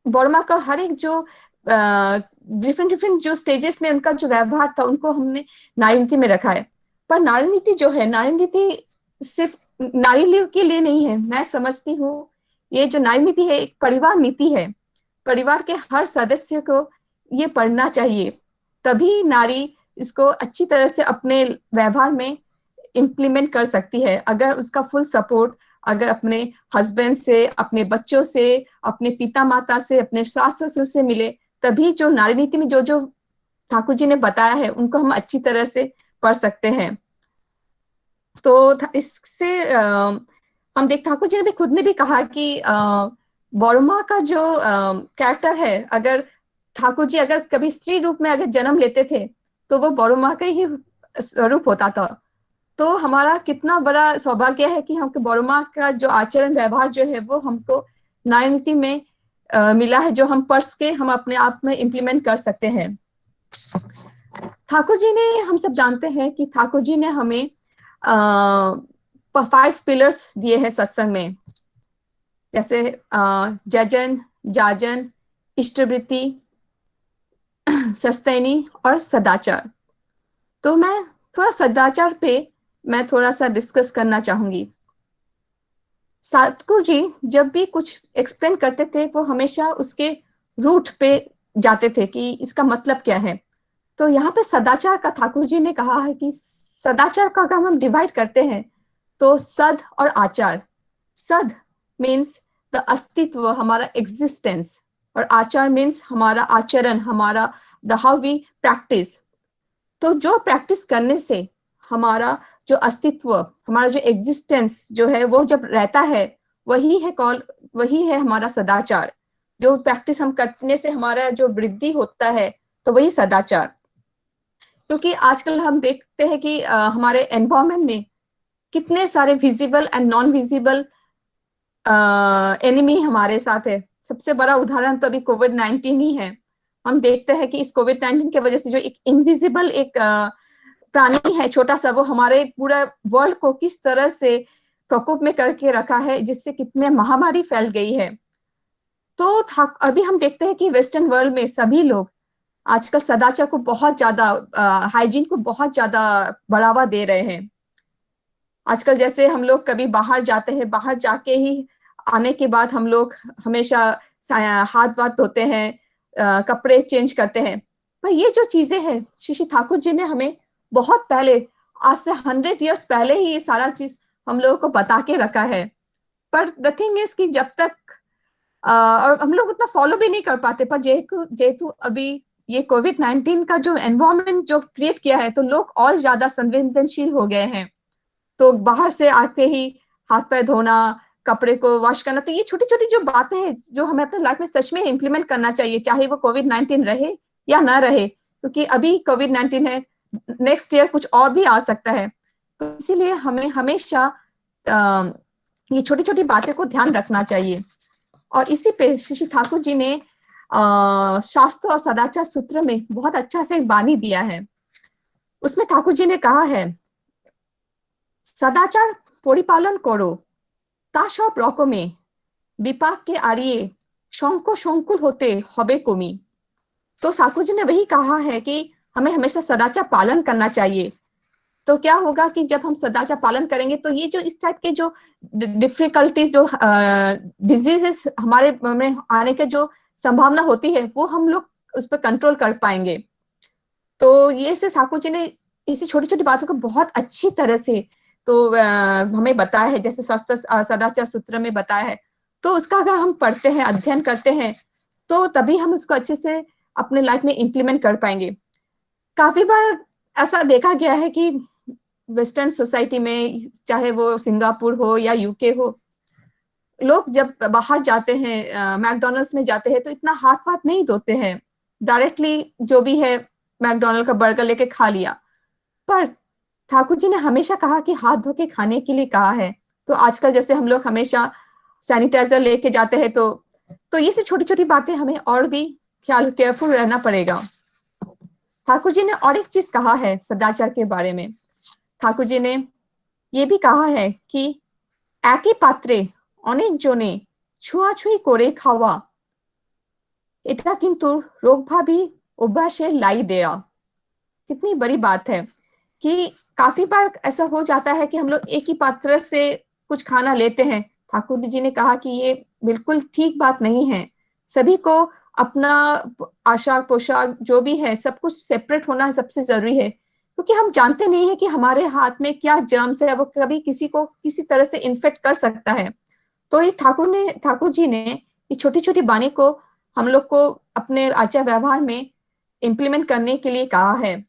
बड़ोमा का हर एक जो डिफरेंट जो स्टेजेस में उनका जो व्यवहार था, उनको हमने नारी नीति में रखा है। पर नारी नीति जो है, नारी नीति सिर्फ नारी के लिए नहीं है। मैं समझती हूँ ये जो नारी नीति है एक परिवार नीति है। परिवार के हर सदस्य को ये पढ़ना चाहिए, तभी नारी इसको अच्छी तरह से अपने व्यवहार में इम्प्लीमेंट कर सकती है। अगर उसका फुल सपोर्ट अगर अपने हस्बैंड से, अपने बच्चों से, अपने पिता माता से, अपने सास ससुर से मिले, तभी जो नारी नीति में जो जो ठाकुर जी ने बताया है उनको हम अच्छी तरह से पढ़ सकते हैं। तो इससे हम देख ठाकुर जी ने भी खुद ने भी कहा कि बड़मा का जो कैरेक्टर है, अगर ठाकुर जी अगर कभी स्त्री रूप में अगर जन्म लेते थे तो वो बड़मा का ही स्वरूप होता था। तो हमारा कितना बड़ा सौभाग्य है कि हमको बड़मा का जो आचरण व्यवहार जो है वो हमको नारी नीति में मिला है, जो हम पढ़ के हम अपने आप में इम्प्लीमेंट कर सकते हैं। ठाकुर जी ने, हम सब जानते हैं कि ठाकुर जी ने हमें 5 पिलर्स दिए हैं सत्संग में, जैसे जजन, जाजन, इष्टवृत्ति, सस्तैनी और सदाचार। तो मैं थोड़ा सदाचार पे मैं थोड़ा सा डिस्कस करना चाहूंगी। सतगुरु जी जब भी कुछ एक्सप्लेन करते थे वो हमेशा उसके रूट पे जाते थे कि इसका मतलब क्या है। तो यहाँ पे सदाचार का ठाकुर जी ने कहा है कि सदाचार का अगर हम डिवाइड करते हैं तो सद और आचार। सद मीन्स द अस्तित्व, हमारा एग्जिस्टेंस, और आचार मीन्स हमारा आचरण, हमारा द हाउ वी प्रैक्टिस। तो जो प्रैक्टिस करने से हमारा जो अस्तित्व, हमारा जो एग्जिस्टेंस जो है वो जब रहता है, वही है हमारा सदाचार। जो प्रैक्टिस हम करने से हमारा जो वृद्धि होता है तो वही सदाचार। क्योंकि आजकल हम देखते हैं कि हमारे एनवायरमेंट में कितने सारे visible and non visible enemy हमारे साथ है। सबसे बड़ा उदाहरण तो अभी कोविड-19 ही है। हम देखते हैं कि इस कोविड-19 की वजह से जो एक इनविजिबल एक प्राणी है छोटा सा, वो हमारे पूरा वर्ल्ड को किस तरह से प्रकोप में करके रखा है, जिससे कितने महामारी फैल गई है। तो अभी हम देखते हैं कि वेस्टर्न वर्ल्ड में सभी लोग आजकल सदाचार को बहुत ज्यादा, हाइजीन को बहुत ज्यादा बढ़ावा दे रहे हैं। आजकल जैसे हम लोग कभी बाहर जाते हैं, बाहर जाके ही आने के बाद हम लोग हमेशा हाथ वाथ धोते हैं, कपड़े चेंज करते हैं। पर ये जो चीजें हैं, श्री ठाकुर जी ने हमें बहुत पहले, आज से 100 ईयर्स पहले ही ये सारा चीज हम लोगों को बता के रखा है। पर द थिंग इज कि जब तक और हम लोग उतना फॉलो भी नहीं कर पाते। पर जेहेतु अभी ये कोविड-19 का जो एनवायरमेंट जो क्रिएट किया है, तो लोग और ज्यादा संवेदनशील हो गए हैं। तो बाहर से आते ही हाथ पैर धोना, कपड़े को वॉश करना, तो ये छोटी छोटी जो बातें हैं जो हमें अपने लाइफ में सच में इम्प्लीमेंट करना चाहिए, चाहे वो कोविड-19 रहे या ना रहे। क्योंकि अभी कोविड-19 है, नेक्स्ट ईयर कुछ और भी आ सकता है। तो इसीलिए हमें हमेशा ये छोटी छोटी बातें को ध्यान रखना चाहिए। और इसी पे श्री ठाकुर जी ने शास्त्र और सदाचार सूत्र में बहुत अच्छा से एक वाणी दिया है। उसमें ठाकुर जी ने कहा है, सदाचार परिपालन करो ता सब रकमे विपाक के आड़िए शंको संकुल होते हबे कमी। तो ठाकुर जी ने वही कहा है कि हमें हमेशा सदाचार पालन करना चाहिए। तो क्या होगा कि जब हम सदाचार पालन करेंगे तो ये जो इस टाइप के जो डिफिकल्टीज, जो डिजीजेस हमारे में आने के जो संभावना होती है, वो हम लोग उस पर कंट्रोल कर पाएंगे। तो ये से ठाकुर जी ने इसी छोटी छोटी बातों को बहुत अच्छी तरह से तो हमें बताया है, जैसे शास्त्र सदाचार सूत्र में बताया है। तो उसका अगर हम पढ़ते हैं, अध्ययन करते हैं, तो तभी हम उसको अच्छे से अपने लाइफ में इम्प्लीमेंट कर पाएंगे। काफी बार ऐसा देखा गया है कि वेस्टर्न सोसाइटी में, चाहे वो सिंगापुर हो या यूके हो, लोग जब बाहर जाते हैं, मैकडोनल्ड्स में जाते हैं, तो इतना हाथ वाथ नहीं धोते हैं, डायरेक्टली जो भी है मैकडोनल्ड का बर्गर लेके खा लिया। पर ठाकुर जी ने हमेशा कहा कि हाथ धो के खाने के लिए कहा है। तो आजकल जैसे हम लोग हमेशा सैनिटाइजर लेके जाते हैं, तो ये से छोटी छोटी बातें हमें और भी केयरफुल रहना पड़ेगा। ठाकुर जी ने और एक चीज कहा है सदाचार के बारे में। ठाकुर जी ने ये भी कहा है कि একই পাত্রে অনেকজনে ছুঁয়াছুঁই করে খাওয়া, এটা কিন্তু রোগভাবী অভ্যাসের লাই দেয়া। कितनी बड़ी बात है कि काफी बार ऐसा हो जाता है कि हम लोग एक ही पात्र से कुछ खाना लेते हैं। ठाकुर जी ने कहा कि ये बिल्कुल ठीक बात नहीं है। सभी को अपना आशाक पोशाक जो भी है सब कुछ सेपरेट होना सबसे जरूरी है, क्योंकि हम जानते नहीं है कि हमारे हाथ में क्या जर्म्स है, वो कभी किसी को किसी तरह से इन्फेक्ट कर सकता है। तो ये ठाकुर जी ने ये छोटी छोटी बानी को हम लोग को अपने आचार व्यवहार में इम्प्लीमेंट करने के लिए कहा है,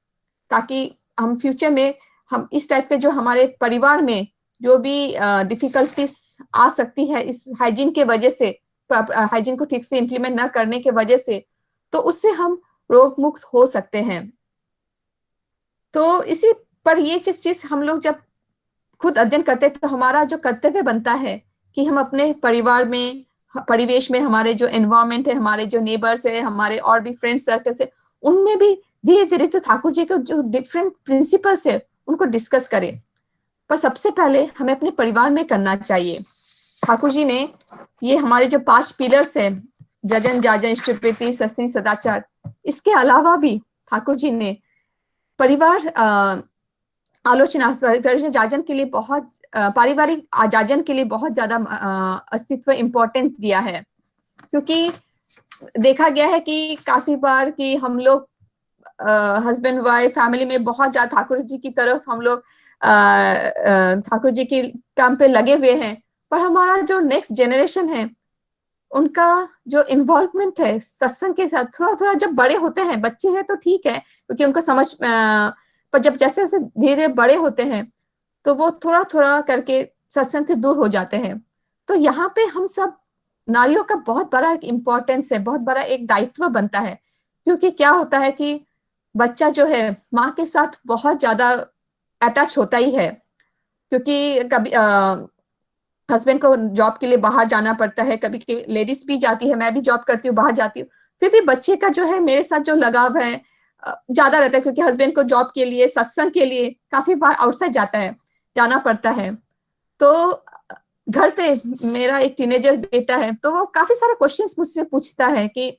ताकि हम फ्यूचर में हम इस टाइप के जो हमारे परिवार में जो भी डिफिकल्टीज आ सकती है इस हाइजीन के वजह से, हाइजीन को ठीक से इम्प्लीमेंट ना करने के वजह से, तो उससे हम रोग मुक्त हो सकते हैं। तो इसी पर ये चीज हम लोग जब खुद अध्ययन करते हैं तो हमारा जो कर्तव्य बनता है कि हम अपने परिवार में परिवेश में हमारे जो एनवायरमेंट है, हमारे जो नेबर्स है, हमारे और भी फ्रेंड सर्कल्स है, उनमें भी धीरे धीरे तो ठाकुर जी के जो डिफरेंट प्रिंसिपल्स है उनको डिस्कस करें। पर सबसे पहले हमें अपने परिवार में करना चाहिए। ठाकुर जी ने ये हमारे जो 5 पिलर्स है, जजन जाजन इष्टप्रीति सस्ती सदाचार, इसके अलावा भी ठाकुर जी ने परिवार आलोचना जाजन के लिए बहुत पारिवारिक जाजन के लिए बहुत ज्यादा अस्तित्व इम्पोर्टेंस दिया है, क्योंकि देखा गया है कि काफी बार कि हम लोग हस्बैंड वाइफ फैमिली में बहुत ज्यादा ठाकुर जी की तरफ हम लोग ठाकुर जी के काम पे लगे हुए हैं, पर हमारा जो नेक्स्ट जनरेशन है उनका जो इन्वॉल्वमेंट है सत्संग के साथ थोड़ा थोड़ा जब बड़े होते हैं, बच्चे हैं तो ठीक है क्योंकि उनको समझ पर जब जैसे जैसे धीरे धीरे बड़े होते हैं तो वो थोड़ा थोड़ा करके सत्संग से दूर हो जाते हैं। तो यहाँ पे हम सब नारियों का बहुत बड़ा एक इम्पोर्टेंस है, बहुत बड़ा एक दायित्व बनता है, क्योंकि क्या होता है कि बच्चा जो है माँ के साथ बहुत ज्यादा अटैच होता ही है, क्योंकि कभी हस्बैंड को जॉब के लिए बाहर जाना पड़ता है, कभी लेडीज भी जाती है, मैं भी जॉब करती हूँ, बाहर जाती हूँ, फिर भी बच्चे का जो है मेरे साथ जो लगाव है ज्यादा रहता है, क्योंकि हस्बैंड को जॉब के लिए सत्संग के लिए काफी बार आउटसाइड जाना पड़ता है। तो घर पे मेरा एक टीनेजर बेटा है, तो वो काफी सारे क्वेश्चंस मुझसे पूछता है कि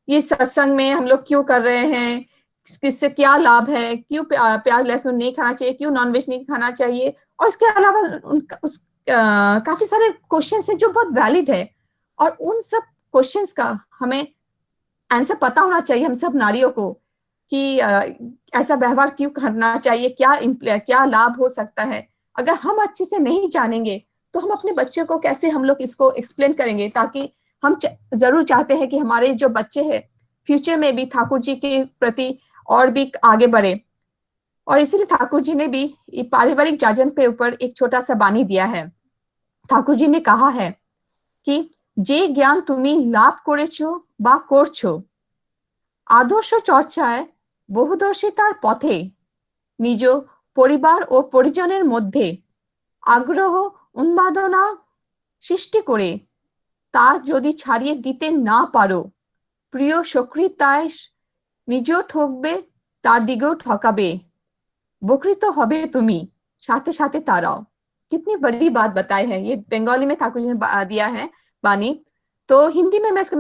ये सत्संग में हम लोग क्यों कर रहे हैं, किससे क्या लाभ है, क्यों प्याज लहसुन नहीं खाना चाहिए, क्यों नॉनवेज नहीं खाना चाहिए, और इसके अलावा काफी सारे क्वेश्चंस है जो बहुत वैलिड है, और उन सब क्वेश्चंस का हमें आंसर पता होना चाहिए हम सब नारियों को कि ऐसा व्यवहार क्यों करना चाहिए, क्या लाभ हो सकता है। अगर हम अच्छे से नहीं जानेंगे तो हम अपने बच्चों को कैसे हम लोग इसको एक्सप्लेन करेंगे, ताकि हम जरूर चाहते हैं कि हमारे जो बच्चे हैं फ्यूचर में भी ठाकुर जी के प्रति और भी आगे बढ़े। और इसीलिए ठाकुर जी ने भी पारिवारिक जाजन पे ऊपर एक छोटा सा बानी दिया है। ठाकुर जी ने कहा है कि जे ज्ञान তুমি লাভ করেছো বা করছো, আদর্শ চর্চায় বহুদর্শিতার পথে নিজ পরিবার ও পরিজনের মধ্যে আগ্রহ উন্মাদনা সৃষ্টি করে তা যদি ছাড়িয়ে দিতে না পারো, প্রিয় সক্রিয়তায় নিজেও ঠকবে তার দিকেও ঠকাবে, বকৃত হবে তুমি সাথে সাথে ताराओ। कितनी बड़ी बात बताई है, ये बंगाली में ठाकुर जी ने दिया है बानी। तो हिंदी में मैं इसको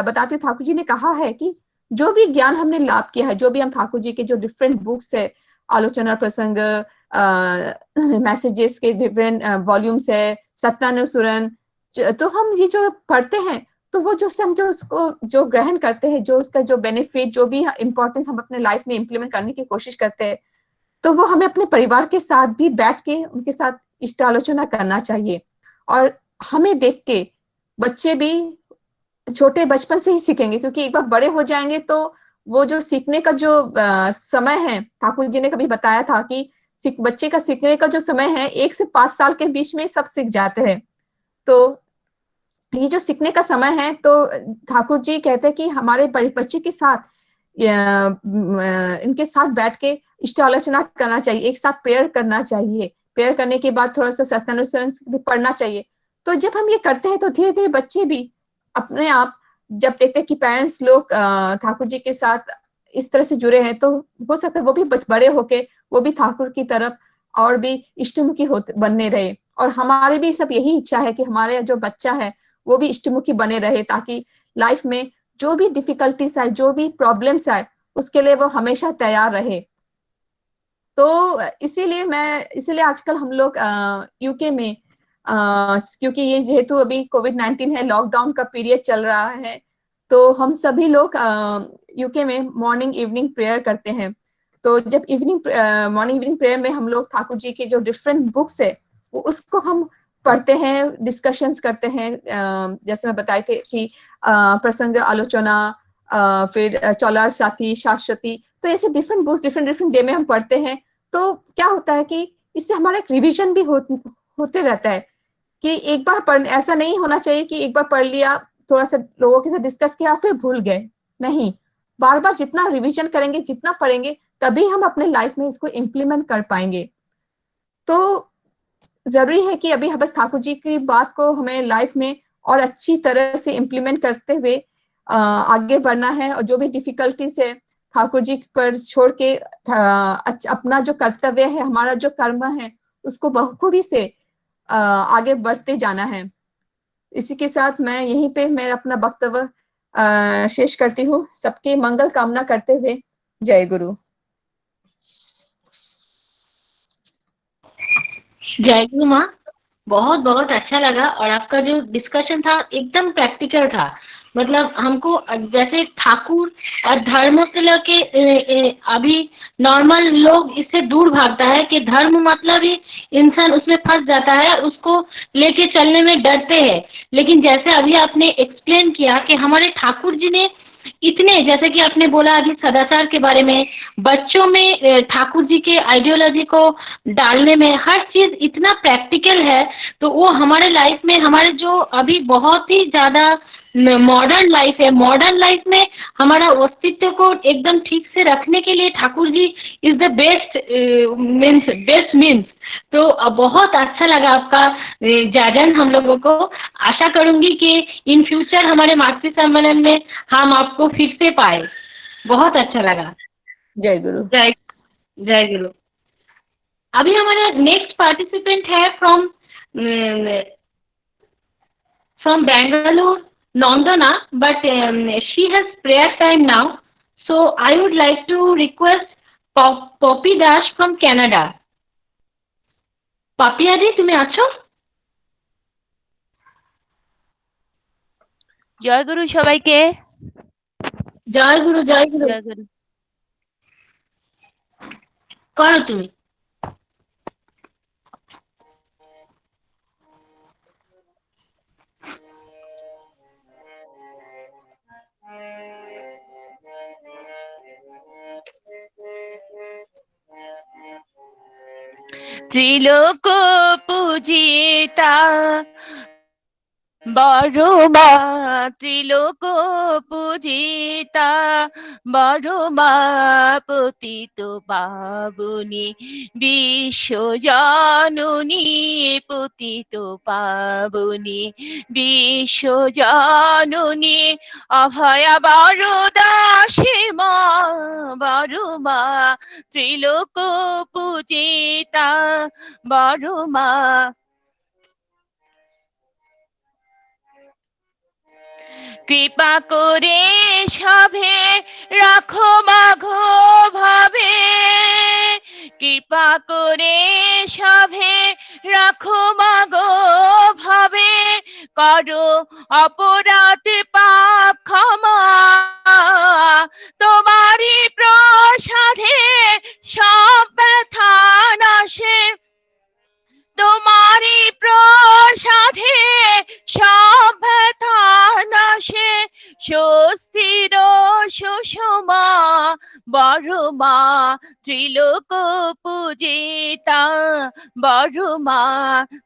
बताती हूँ। ठाकुर जी ने कहा है कि जो भी ज्ञान हमने लाभ किया है, जो भी हम ठाकुर जी के जो डिफरेंट बुक्स है, आलोचना प्रसंग, मैसेजेस के डिफरेंट वॉल्यूम्स है, सत्यानुसरण, तो हम ये जो पढ़ते हैं तो वो जो हम जो उसको जो ग्रहण करते हैं, जो उसका जो बेनिफिट जो भी इंपॉर्टेंस हम अपने लाइफ में इम्प्लीमेंट करने की कोशिश करते हैं, तो वो हमें अपने परिवार के साथ भी बैठ के उनके साथ इष्ट आलोचना करना चाहिए। और हमें देख के बच्चे भी छोटे बचपन से ही सीखेंगे, क्योंकि एक बार बड़े हो जाएंगे तो वो जो सीखने का जो समय है, ठाकुर जी ने कभी बताया था कि बच्चे का सीखने का जो समय है 1 से 5 साल के बीच में सब सीख जाते हैं। तो ये जो सीखने का समय है, तो ठाकुर जी कहते हैं कि हमारे बच्चे के साथ इनके साथ बैठ के इष्ट आलोचना करना चाहिए, एक साथ प्रेयर करना चाहिए, प्रेयर करने के बाद थोड़ा सा सत्यानुसरण भी पढ़ना चाहिए। तो जब हम ये करते हैं तो धीरे धीरे बच्चे भी अपने आप जब देखते हैं कि पेरेंट्स लोग ठाकुर जी के साथ इस तरह से जुड़े हैं, तो हो सकता है वो भी बड़े होके वो भी ठाकुर की तरफ और भी इष्टमुखी बनने रहे। और हमारी भी सब यही इच्छा है कि हमारे जो बच्चा है वो भी इष्टमुखी बने रहे, ताकि लाइफ में जो भी डिफिकल्टीज आए, जो भी प्रॉब्लम्स आए, उसके लिए वो हमेशा तैयार रहे। तो इसीलिए आजकल हम लोग यूके में क्योंकि ये जेहेतु अभी कोविड-19 है, लॉकडाउन का पीरियड चल रहा है, तो हम सभी लोग यूके में मॉर्निंग इवनिंग प्रेयर करते हैं। तो जब मॉर्निंग इवनिंग प्रेयर में हम लोग ठाकुर जी की जो डिफरेंट बुक्स है वो उसको हम पढ़ते हैं, डिस्कशंस करते हैं। जैसे मैं बताई थी कि प्रसंग आलोचना, फिर चौलार साथी, शाश्वती, तो ऐसे डिफरेंट बुक्स डिफरेंट डे में हम पढ़ते हैं। तो क्या होता है कि इससे हमारा एक रिविजन भी होते रहता है कि एक बार पढ़, ऐसा नहीं होना चाहिए कि एक बार पढ़ लिया, थोड़ा सा लोगों के साथ डिस्कस किया फिर भूल गए। नहीं, बार बार जितना रिवीजन करेंगे, जितना पढ़ेंगे, तभी हम अपने लाइफ में इसको इम्प्लीमेंट कर पाएंगे। तो जरूरी है कि अभी बस ठाकुर जी की बात को हमें लाइफ में और अच्छी तरह से इम्प्लीमेंट करते हुए आगे बढ़ना है। और जो भी डिफिकल्टीज है ठाकुर जी पर छोड़ के अपना जो कर्तव्य है, हमारा जो कर्म है, उसको बखूबी से आगे बढ़ते जाना है। इसी के साथ मैं यहीं पे मैं अपना वक्तव्य शेष करती हूँ, सबकी मंगल कामना करते हुए। जय गुरु। जय गुरु माँ, बहुत बहुत अच्छा लगा। और आपका जो डिस्कशन था एकदम प्रैक्टिकल था। मतलब हमको जैसे ठाकुर और धर्म से लेके अभी नॉर्मल लोग इससे दूर भागता है कि धर्म मतलब ही इंसान उसमें फंस जाता है, उसको लेके चलने में डरते हैं। लेकिन जैसे अभी आपने एक्सप्लेन किया कि हमारे ठाकुर जी ने इतने, जैसे कि आपने बोला अभी सदाचार के बारे में, बच्चों में ठाकुर जी के आइडियोलॉजी को डालने में, हर चीज इतना प्रैक्टिकल है। तो वो हमारे लाइफ में, हमारे जो अभी बहुत ही ज्यादा मॉडर्न लाइफ है, मॉडर्न लाइफ में हमारा अस्तित्व को एकदम ठीक से रखने के लिए Thakur ji is the best means. तो बहुत अच्छा लगा आपका जागरण हम लोगों को। आशा करूंगी कि इन फ्यूचर हमारे मातृ सम्मेलन में हम आपको फिर से पाए। बहुत अच्छा लगा। जय गुरु। जय जय गुरु। अभी हमारा नेक्स्ट पार्टिसिपेंट है from Bangalore, Nandana, but she has prayer time now. So I would like to request Poppy Dash from Canada. Papiya দি, তুমি আছো? জয় গুরু সবাইকে। জয় গুরু, জয় গুরু। জয় গুরু। করো তুমি। ত্রিলোক পূজিতা বড় মা, ত্রিলোক পূজিতা বড় মা, পতিত পাবনী বিশ্বজননী, পতিত পাবনী বিশ্বজননী, অভয়া বরদা সীমা বড় মা, ত্রিলোক পূজিতা বড় মা। কৃপা করে সভে রাখো মাঘো ভাবে, কৃপা করে সভে রাখো মাগো ভাবে, করো অপরাধ পাপ ক্ষমা, তোমারই প্রসাদে সব ব্যথা নাশে, তোমারই প্রসাদে সব ব্যথা নাশে, স্বস্তির সুষমা বড় মা, ত্রিলোক পূজিতা বড় মা,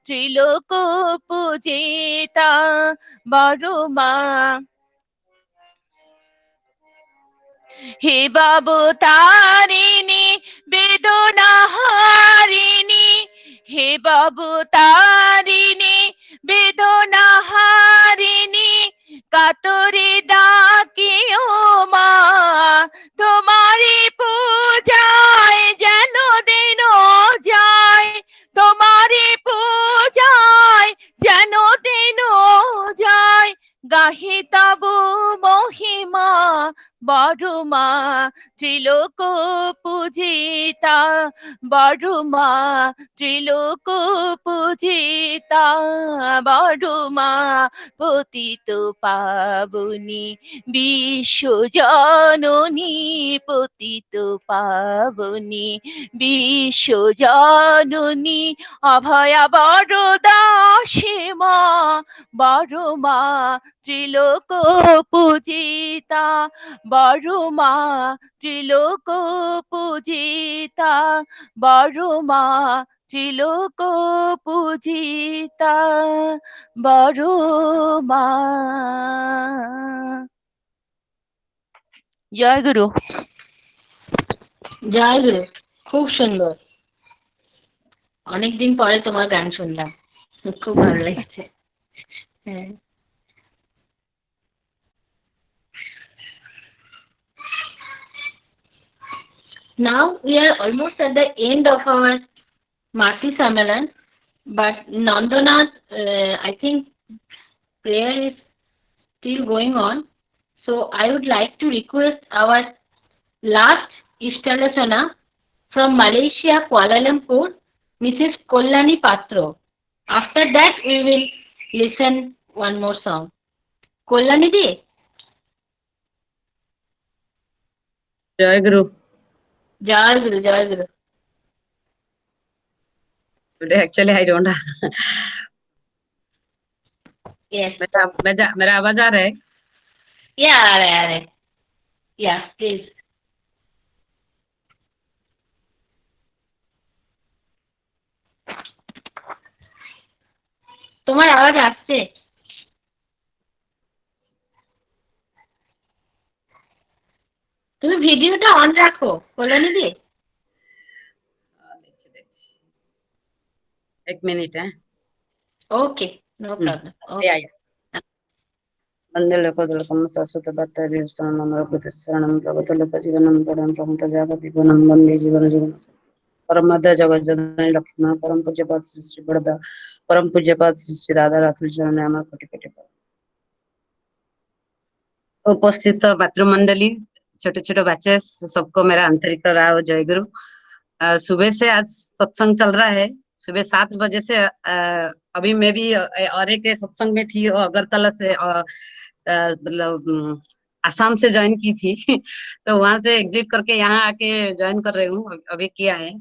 ত্রিলোক পূজিতা বড় মা। হে বাবতারিণী বেদনা হারিণী, হে বাবতারিণী বেদনা হারিণী, কাতরে ডাকি ও মা, তোমারি পূজায় যেন দিন যায়, তোমারি পূজায় যেন দিন যায়, গাহি তব মহিমা বড় মা ত্রিলোক পূজিতা, বড় মা ত্রিলোক পূজিতা, বড় মা পতিত পাবনী বিশ্বজননী, পতিত পাবনী বিশ্বজননী, অভয়া বরদা সীমা, বড় মা ত্রিলোক পূজিতা, বড় মা ত্রিলোক পূজিতা, বড় মা ত্রিলোক পূজিতা, বড় মা। জয় গুরু। জয় গুরু। খুব সুন্দর, অনেকদিন পরে তোমার গান শুনলাম, খুব ভালো লেগেছে। হ্যাঁ। Now we are almost at the end of our Mati Sammelan, but Nandanath, I think prayer is still going on. So I would like to request our last Ishtalachana from Malaysia, Kuala Lumpur, Mrs. Kollani Patro. After that, we will listen one more song. Kollani di? Jai Guru. Jai Guru, Jai Guru. Today actually I don't have. Yes. मेरा आवाज आ रहा है? Yeah, आ रहा है। Yeah, please. তোমার আওয়াজ আসছে? তুমি ভিডিওটা অন রাখো কল্যাণী দি। एक मिनट है। Okay, no problem. या वंदे लोकोदलकम सरस्वत भट्टाचार्य शरणम रघुपति शरणम प्रभुत लोक जीवनम परम प्रमुख जागति गुणम वंदे जीवन जीवन परम मध्य जगत जननी लक्ष्मण परम पूज्यपाद श्री श्री बड़दा परम पूज्यपाद श्री श्री दादा रातुल चरण আমার কোটি কোটি उपस्थित मातृमंडली, छोटे छोटे बच्चे, सबको मेरा आंतरिक राव जय गुरु। सुबह से आज सत्संग चल रहा है, सुबह 7 बजे से अभी मैं भी और एक सत्संग में थी, अगरतला से मतलब आसाम से ज्वाइन की थी तो वहां से एग्जिट करके यहाँ आके ज्वाइन कर रही हूँ, अभी किया है।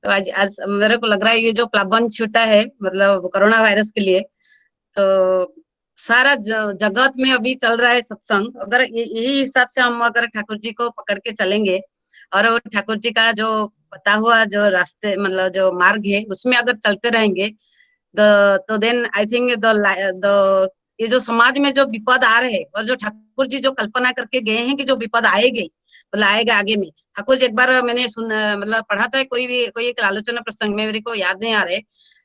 तो आज मेरे को लग रहा है ये जो प्लाबन छूटा है मतलब कोरोना वायरस के लिए, तो सारा जगत में अभी चल रहा है सत्संग। अगर यही हिसाब से हम अगर ठाकुर जी को पकड़ के चलेंगे और वो ठाकुर जी का जो बता हुआ जो रास्ते मतलब जो मार्ग है उसमें अगर चलते रहेंगे तो देन आई थिंक द ये जो समाज में जो विपद आ रहे हैं और जो ठाकुर जी जो कल्पना करके गए हैं कि जो विपद आएगी मतलब आएगा आगे में, ठाकुर जी एक बार मैंने मतलब पढ़ा था कोई एक आलोचना प्रसंग में, मेरे को याद नहीं आ रहे,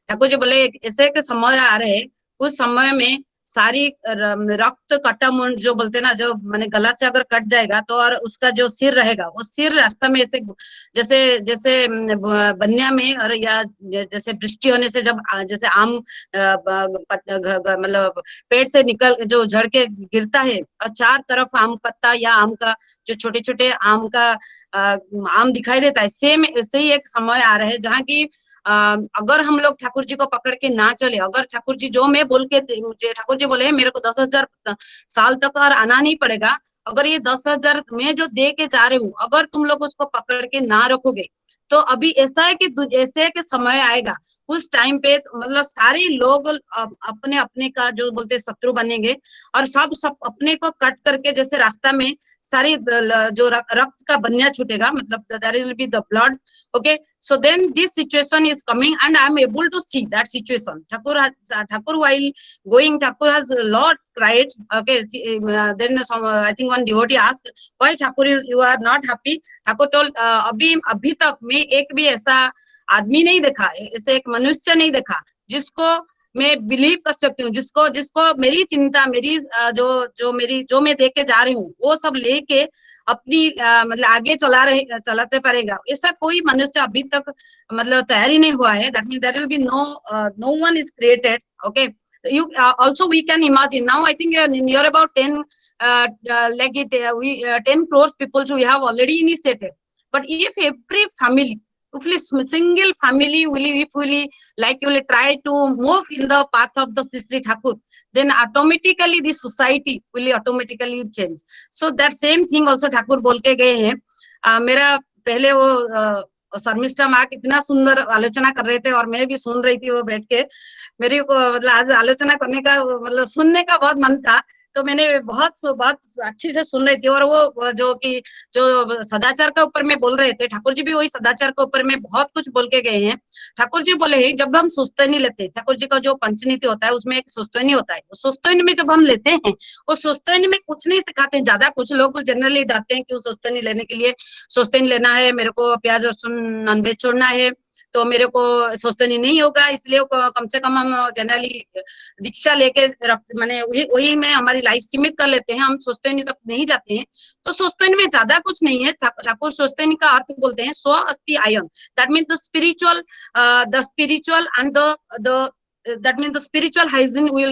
ठाकुर जी बोले ऐसे एक समय आ रहे, उस समय में सारी रक्त कटा मुंड जो बोलते ना, जो मैंने गला से अगर कट जाएगा तो और उसका जो सिर रहेगा वो सिर रास्ता में ऐसे जैसे जैसे बन्या में और या जैसे वृष्टि होने से जब जैसे आम मतलब पेड़ से निकल जो झड़ के गिरता है और चार तरफ आम पत्ता या आम का जो छोटे छोटे आम का आम दिखाई देता है, सेम ऐसे ही एक समय आ रहा है जहाँ की अगर हम लोग ठाकुर जी को पकड़ के ना चले, अगर ठाकुर जी जो मैं बोल के ठाकुर जी बोले मेरे को 10,000 साल तक और आना नहीं पड़ेगा, अगर ये 10,000 मैं जो दे के जा रही हूँ अगर तुम लोग उसको पकड़ के ना रखोगे तो अभी ऐसा है कि ऐसे के समय आएगा उस टाइम पे मतलब सारे लोग अपने अपने का जो बोलते शत्रु बनेंगे और सब अपने को कट करके जैसे रास्ता में सारी जो रक्त का बन्या छूटेगा मतलब there will be the blood. Okay, so then this situation is coming and I am able to see that situation. Thakur while going, Thakur has a lot cried. Okay, then I think one devotee asked, why Thakur you are not happy? Thakur told, अभी तक मैं एक भी ऐसा आदमी नहीं देखा, ऐसे एक मनुष्य नहीं देखा जिसको मैं बिलीव कर सकती हूँ, जिसको मेरी चिंता मेरी जो मैं देख के जा रही हूँ वो सब लेके अपनी मतलब आगे चलाते पड़ेगा, ऐसा कोई मनुष्य अभी तक मतलब तैयार ही नहीं हुआ है। That mean there will be no one is created. Okay, you also we can imagine now. I think near about 10 10 crores people we have already initiated. But if every family, if single family will try to move in the path of the Sri Thakur, then automatically the society will automatically change. So that same thing also Thakur बोल के गए हैं. मेरा पहले वो शर्मिष्ठा माँ कितना सुंदर आलोचना कर रहे थे और मैं भी सुन रही थी वो बैठ के. मेरे को मतलब आज आलोचना करने का मतलब सुनने का बहुत मन था, तो मैंने बहुत अच्छी से सुन रही थी. और वो जो सदाचार के ऊपर में बोल रहे थे, ठाकुर जी भी वही सदाचार के ऊपर में बहुत कुछ बोल के गए हैं. ठाकुर जी बोले हैं जब हम सुस्तैनी लेते, ठाकुर जी का जो पंचनीति होता है उसमें एक सुस्तैनी होता है. सुस्तैनी में जब हम लेते हैं, वो सुस्तैनी में कुछ नहीं सिखाते हैं ज्यादा. कुछ लोग जनरली डरते हैं कि सुस्तैनी लेने के लिए, सुस्तैनी लेना है मेरे को, प्याज लहसुन नॉनवेज छोड़ना है तो मेरे को सुस्तैनी नहीं होगा, इसलिए कम से कम हम जनरली दीक्षा लेके माने वही में हमारी लाइफ सीमित कर लेते हैं, हम सुस्तैनी तक नहीं जाते हैं. तो सुस्तैनी में ज्यादा कुछ नहीं है. ठाकुर सुस्तैनी का अर्थ बोलते हैं स्व अस्थि ion. That means the spiritual and the that means the spiritual hygiene we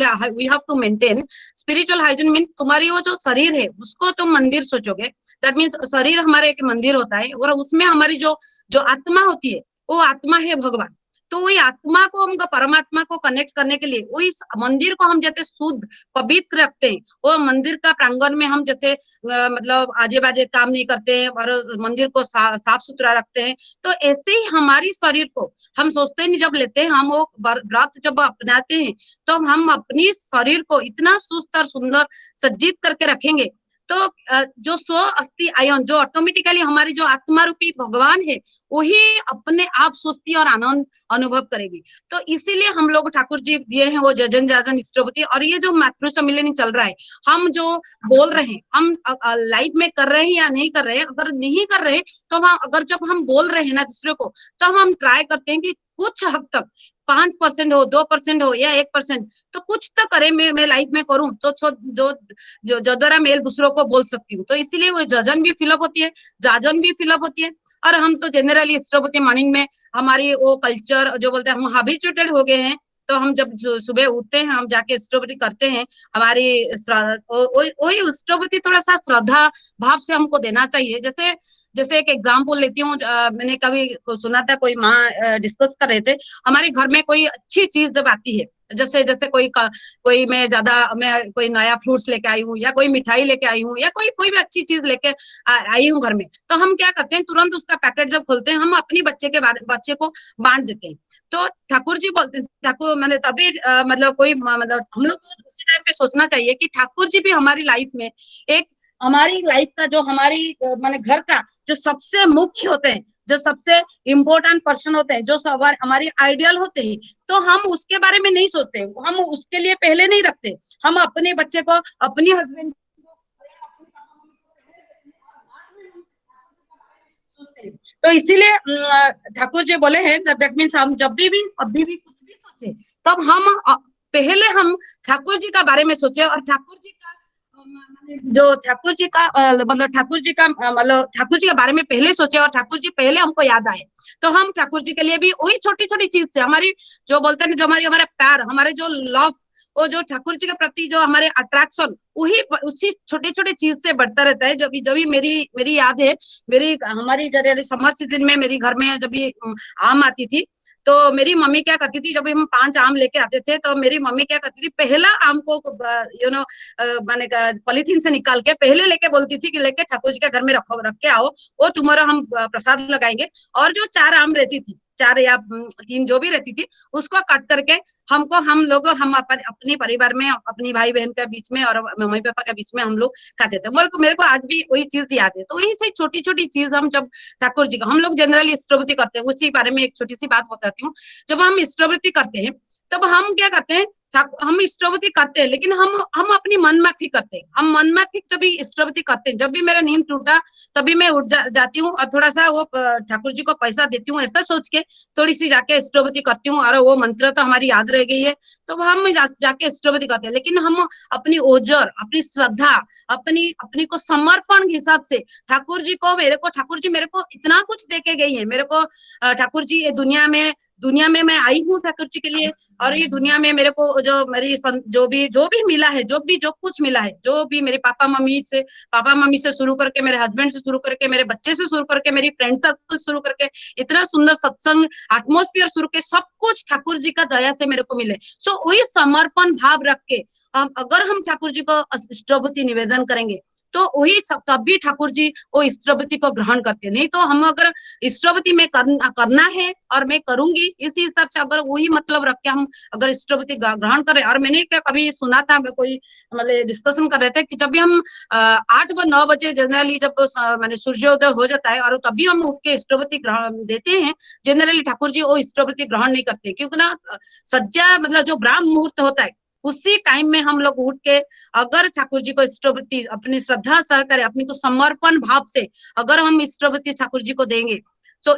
have to maintain. Spiritual hygiene means तुम्हारी वो जो शरीर है उसको तुम मंदिर सोचोगे. That means शरीर हमारे एक मंदिर होता है और उसमें हमारी जो आत्मा होती है वो आत्मा है भगवान. तो वही आत्मा को हम परमात्मा को कनेक्ट करने के लिए वही मंदिर को हम जैसे शुद्ध पवित्र रखते हैं, वो मंदिर का प्रांगण में हम जैसे मतलब आजे बाजे काम नहीं करते हैं और मंदिर को साफ सुथरा रखते हैं. तो ऐसे ही हमारी शरीर को हम सोचते नहीं, जब लेते हैं हम वो व्रत जब अपनाते हैं तो हम अपनी शरीर को इतना सुस्त और सुंदर सज्जित करके रखेंगे तो जो स्व अस्थि आयन जो ऑटोमेटिकली हमारी जो आत्मा रूपी भगवान है वही अपने आप सुस्ती और आनंद अनुभव करेगी. तो इसीलिए हम लोग ठाकुर जी दिए हैं वो जजन जाजन इष्टपति. और ये जो मातृ सम्मेलन चल रहा है, हम जो बोल रहे हैं हम लाइफ में कर रहे हैं या नहीं कर रहे हैं, अगर नहीं कर रहे तो हम अगर जब हम बोल रहे हैं ना दूसरे को, तो हम ट्राई करते हैं कि कुछ हद तक 5% हो, 2% हो या 1%, तो कुछ तो करे मैं लाइफ में करूं तो जो द्वारा मैं दूसरों को बोल सकती हूँ. तो इसीलिए वो जजन भी फिलअप होती है, जाजन भी फिलअप होती है. और हम तो जनरली इष्टपति मॉर्निंग में हमारी वो कल्चर जो बोलते हैं हम हैबिचुएटेड हो गए हैं. तो हम जब सुबह उठते हैं हम जाके इष्टपति करते हैं. हमारी वही इष्टपति थोड़ा सा श्रद्धा भाव से हमको देना चाहिए. जैसे एक एग्जाम्पल लेती हूँ, मैंने कभी सुना था कोई माँ डिस्कस कर रहे थे, हमारे घर में कोई अच्छी चीज जब आती है, जैसे कोई मैं कोई नया फ्रूट्स लेके आई हूँ या कोई मिठाई लेके आई हूँ या कोई भी अच्छी चीज लेके आई हूँ घर में, तो हम क्या करते हैं तुरंत उसका पैकेट जब खोलते हैं हम अपनी बच्चे को बांट देते हैं. तो ठाकुर जी बोलते ठाकुर मैंने तभी मतलब हम लोग को उसी टाइम पे सोचना चाहिए कि ठाकुर जी भी हमारी लाइफ में एक हमारी लाइफ का जो हमारी माने घर का जो सबसे मुख्य होते हैं, जो सबसे इम्पोर्टेंट पर्सन होते हैं, जो हमारी आइडियल होते हैं, तो हम उसके बारे में नहीं सोचते, हम उसके लिए पहले नहीं रखते. हम अपने बच्चे को, अपनी हस्बैंड तो इसीलिए ठाकुर जी बोले हैं दैट मीन्स हम जब भी अभी भी कुछ भी सोचे तब हम पहले हम ठाकुर जी का बारे में सोचे. और ठाकुर जी का ठाकुर जी के बारे में पहले सोचे और ठाकुर जी पहले हमको याद आए, तो हम ठाकुर जी के लिए भी वही छोटी छोटी चीज से हमारी जो बोलते हैं जो हमारा प्यार, हमारे जो लव, वो जो ठाकुर जी के प्रति जो हमारे अट्रैक्शन वही उसी छोटे छोटे चीज से बढ़ता रहता है. जब भी मेरी याद है, हमारी समर सीजन में मेरी घर में जब भी आम आती थी तो मेरी मम्मी क्या करती थी, जब हम 5 आम लेके आते थे तो मेरी मम्मी क्या करती थी, पहला आम को माने पॉलिथीन से निकाल के पहले लेके बोलती थी कि लेके ठाकुर जी के घर में रख के आओ, वो टुमारो हम प्रसाद लगाएंगे. और जो 4 आम रहती थी, 4 या 3 जो भी रहती थी, उसको काट करके हम अपने परिवार में, अपनी भाई बहन के बीच में और मम्मी पापा के बीच में हम लोग खाते थे. मेरे को आज भी वही चीज याद है. तो वही छोटी छोटी चीज हम जब ठाकुर जी का हम लोग जनरली इष्टवृत्ति करते हैं, उसी बारे में एक छोटी सी बात बताती हूँ. जब हम इष्टवृत्ति करते हैं तब हम क्या करते हैं, हम इष्टवृत्ति करते हैं लेकिन हम अपनी मन माफी करते हैं. हम मन माफी जब भी इष्टवृत्ति करते हैं, जब भी मेरा नींद टूटा तभी मैं उठ जाती हूँ और थोड़ा सा वो ठाकुर जी को पैसा देती हूँ, ऐसा सोच के थोड़ी सी जाके इष्टवृत्ति करती हूँ और वो मंत्र तो हमारी याद रह गई है. तो हम जाके इष्टपति करते हैं। लेकिन हम अपनी ओजर, अपनी श्रद्धा, अपनी को समर्पण के हिसाब से ठाकुर जी मेरे को इतना कुछ दे के गई है। मेरे को ठाकुर जी ये दुनिया में मैं आई हूँ ठाकुर जी के लिए, और ये दुनिया में मेरे को जो भी मिला है, जो कुछ मिला है, जो भी मेरे पापा मम्मी से शुरू करके, मेरे हस्बैंड से शुरू करके, मेरे बच्चे से शुरू करके, मेरी फ्रेंड सर्कल शुरू करके, इतना सुंदर सत्संग एटमॉस्फेयर शुरू के सब कुछ ठाकुर जी का दया से मेरे को मिले। सो वही समर्पण भाव रख के अगर हम ठाकुर जी को इष्टपति निवेदन करेंगे तो वही तभी ठाकुर जी वो इष्टपति को ग्रहण करते हैं। नहीं तो हम अगर इष्टपति में करना है और मैं करूंगी इसी हिसाब से, अगर वही मतलब रख के हम अगर इष्टपति ग्रहण करें। और मैंने क्या कभी सुना था, मैं कोई मतलब डिस्कशन कर रहे थे कि जब भी हम 8 व 9 बजे जनरली जब मैंने सूर्योदय हो जाता है और तभी हम उठ के इष्टपति ग्रहण देते हैं, जनरली ठाकुर जी वो इष्टपति ग्रहण नहीं करते, क्योंकि ना सज्जा मतलब जो ब्राह्म मुहूर्त होता है उसी टाइम में हम लोग उठ के अगर ठाकुर जी को इष्टपति अपनी श्रद्धा सहकार्य, अपनी को समर्पण भाव से अगर हम इष्टपति ठाकुर जी को देंगे, तो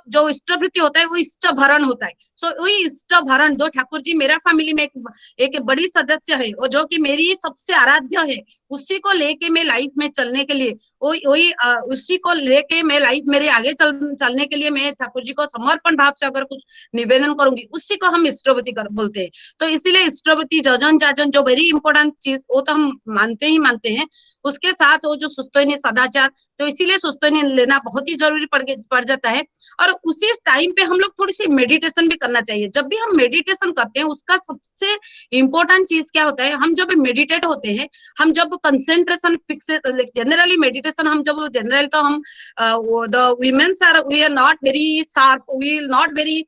जो इष्टवृत्ति होता है वो इष्ट भरण होता है। सो वही इष्ट भरण जो ठाकुर जी मेरा फैमिली में एक बड़ी सदस्य है और जो कि मेरी सबसे आराध्य है, उसी को लेके मैं लाइफ में चलने के लिए उसी को लेके मैं लाइफ मेरे आगे चलने के लिए मैं ठाकुर जी को समर्पण भाव से अगर कुछ निवेदन करूंगी, उसी को हम इष्टपति बोलते हैं। तो इसीलिए इष्टपति जजन जाजन जो वेरी इंपॉर्टेंट चीज वो तो हम मानते हैं। उसके साथ वो जो सुस्तैनी सदाचार, तो इसीलिए सुस्तैनी लेना बहुत ही जरूरी पड़ जाता है। और उसी टाइम पे हम लोग थोड़ी सी मेडिटेशन भी करना चाहिए। जब भी हम मेडिटेशन करते हैं उसका सबसे इंपॉर्टेंट चीज क्या होता है, हम जब मेडिटेट होते हैं, हम जब कंसेंट्रेशन फिक्स, जनरली मेडिटेशन हम जब जनरल तो हम the women's we are not very sharp, we are not very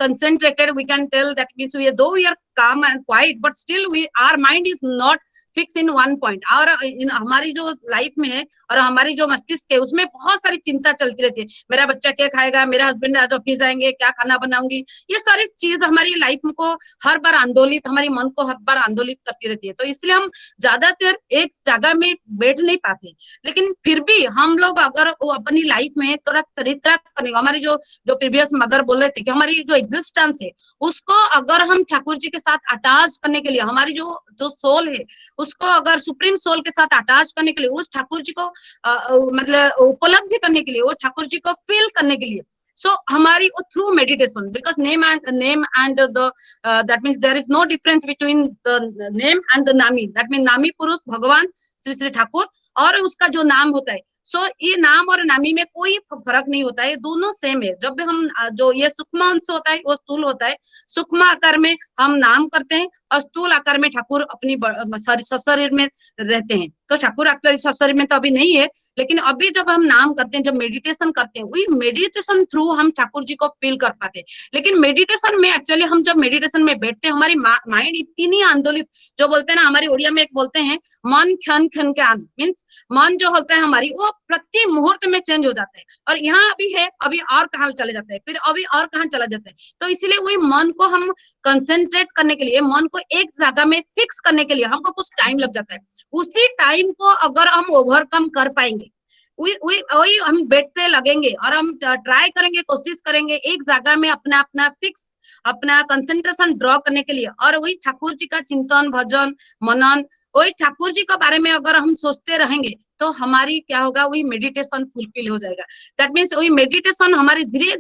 concentrated, we can tell that means though we are calm and quiet but still our mind is not fix in one point. और हमारी जो life में है और हमारी जो मस्तिष्क है उसमें बहुत सारी चिंता चलती रहती है। मेरा बच्चा क्या खाएगा, मेरा हस्बैंड आज ऑफिस जाएंगे, क्या खाना बनाऊंगी, ये सारी चीज हमारी लाइफ को हर बार हमारे मन को हर बार आंदोलित करती रहती है। तो इसलिए हम ज्यादातर एक जगह में बैठ नहीं पाते। लेकिन फिर भी हम लोग अगर वो अपनी लाइफ में थोड़ा चरित्रार्थ करने, हमारी जो प्रीवियस मदर बोल रहे थे कि हमारी जो एग्जिस्टेंस है उसको अगर हम ठाकुर जी के साथ अटैच करने के लिए, हमारी जो सोल है उसको अगर सुप्रीम सोल के साथ अटैच करने के लिए, उस ठाकुर जी को मतलब उपलब्धि करने के लिए, वो ठाकुर जी को फील करने के लिए, सो हमारी through meditation, because name and the that means there is no difference between the name and the नामी। दैट मीन नामी पुरुष भगवान श्री श्री ठाकुर और उसका जो नाम होता है, सो ये नाम और नामी में कोई फर्क नहीं होता है, दोनों सेम है। जब भी हम जो ये सूक्ष्म अंश होता है वो स्थूल होता है, सूक्ष्म आकार में हम नाम करते हैं और स्थूल आकार में ठाकुर अपनी सशरीर में रहते हैं। तो ठाकुर एक्चुअली सशरीर में तो अभी नहीं है, लेकिन अभी जब हम नाम करते हैं, जब मेडिटेशन करते हैं, वही मेडिटेशन थ्रू हम ठाकुर जी को फील कर पाते हैं। लेकिन मेडिटेशन में एक्चुअली हम जब मेडिटेशन में बैठते हैं, हमारी माइंड इतनी आंदोलित, जो बोलते हैं ना हमारी उड़िया में एक बोलते हैं मन खन खन के आन, मीन्स मन जो होता है हमारी वो प्रति मुहूर्त में चेंज हो जाता है, और यहाँ अभी है अभी और कहाँ चले जाता है, फिर अभी और कहाँ चला जाता है। तो इसीलिए वही मन को हम कंसेंट्रेट करने के लिए, मन को एक जगह में फिक्स करने के लिए हमको कुछ टाइम लग जाता है। उसी टाइम को अगर हम ओवरकम कर पाएंगे, वही हम बैठते लगेंगे और हम ट्राई करेंगे, कोशिश करेंगे एक जगह में अपना फिक्स अपना कंसेंट्रेशन ड्रॉ करने के लिए, और वही ठाकुर जी का चिंतन भजन मनन, वही ठाकुर जी के बारे में अगर हम सोचते रहेंगे तो हमारी क्या होगा, वही मेडिटेशन फुलफिल हो जाएगा। दैट मीन्स वही मेडिटेशन हमारी धीरे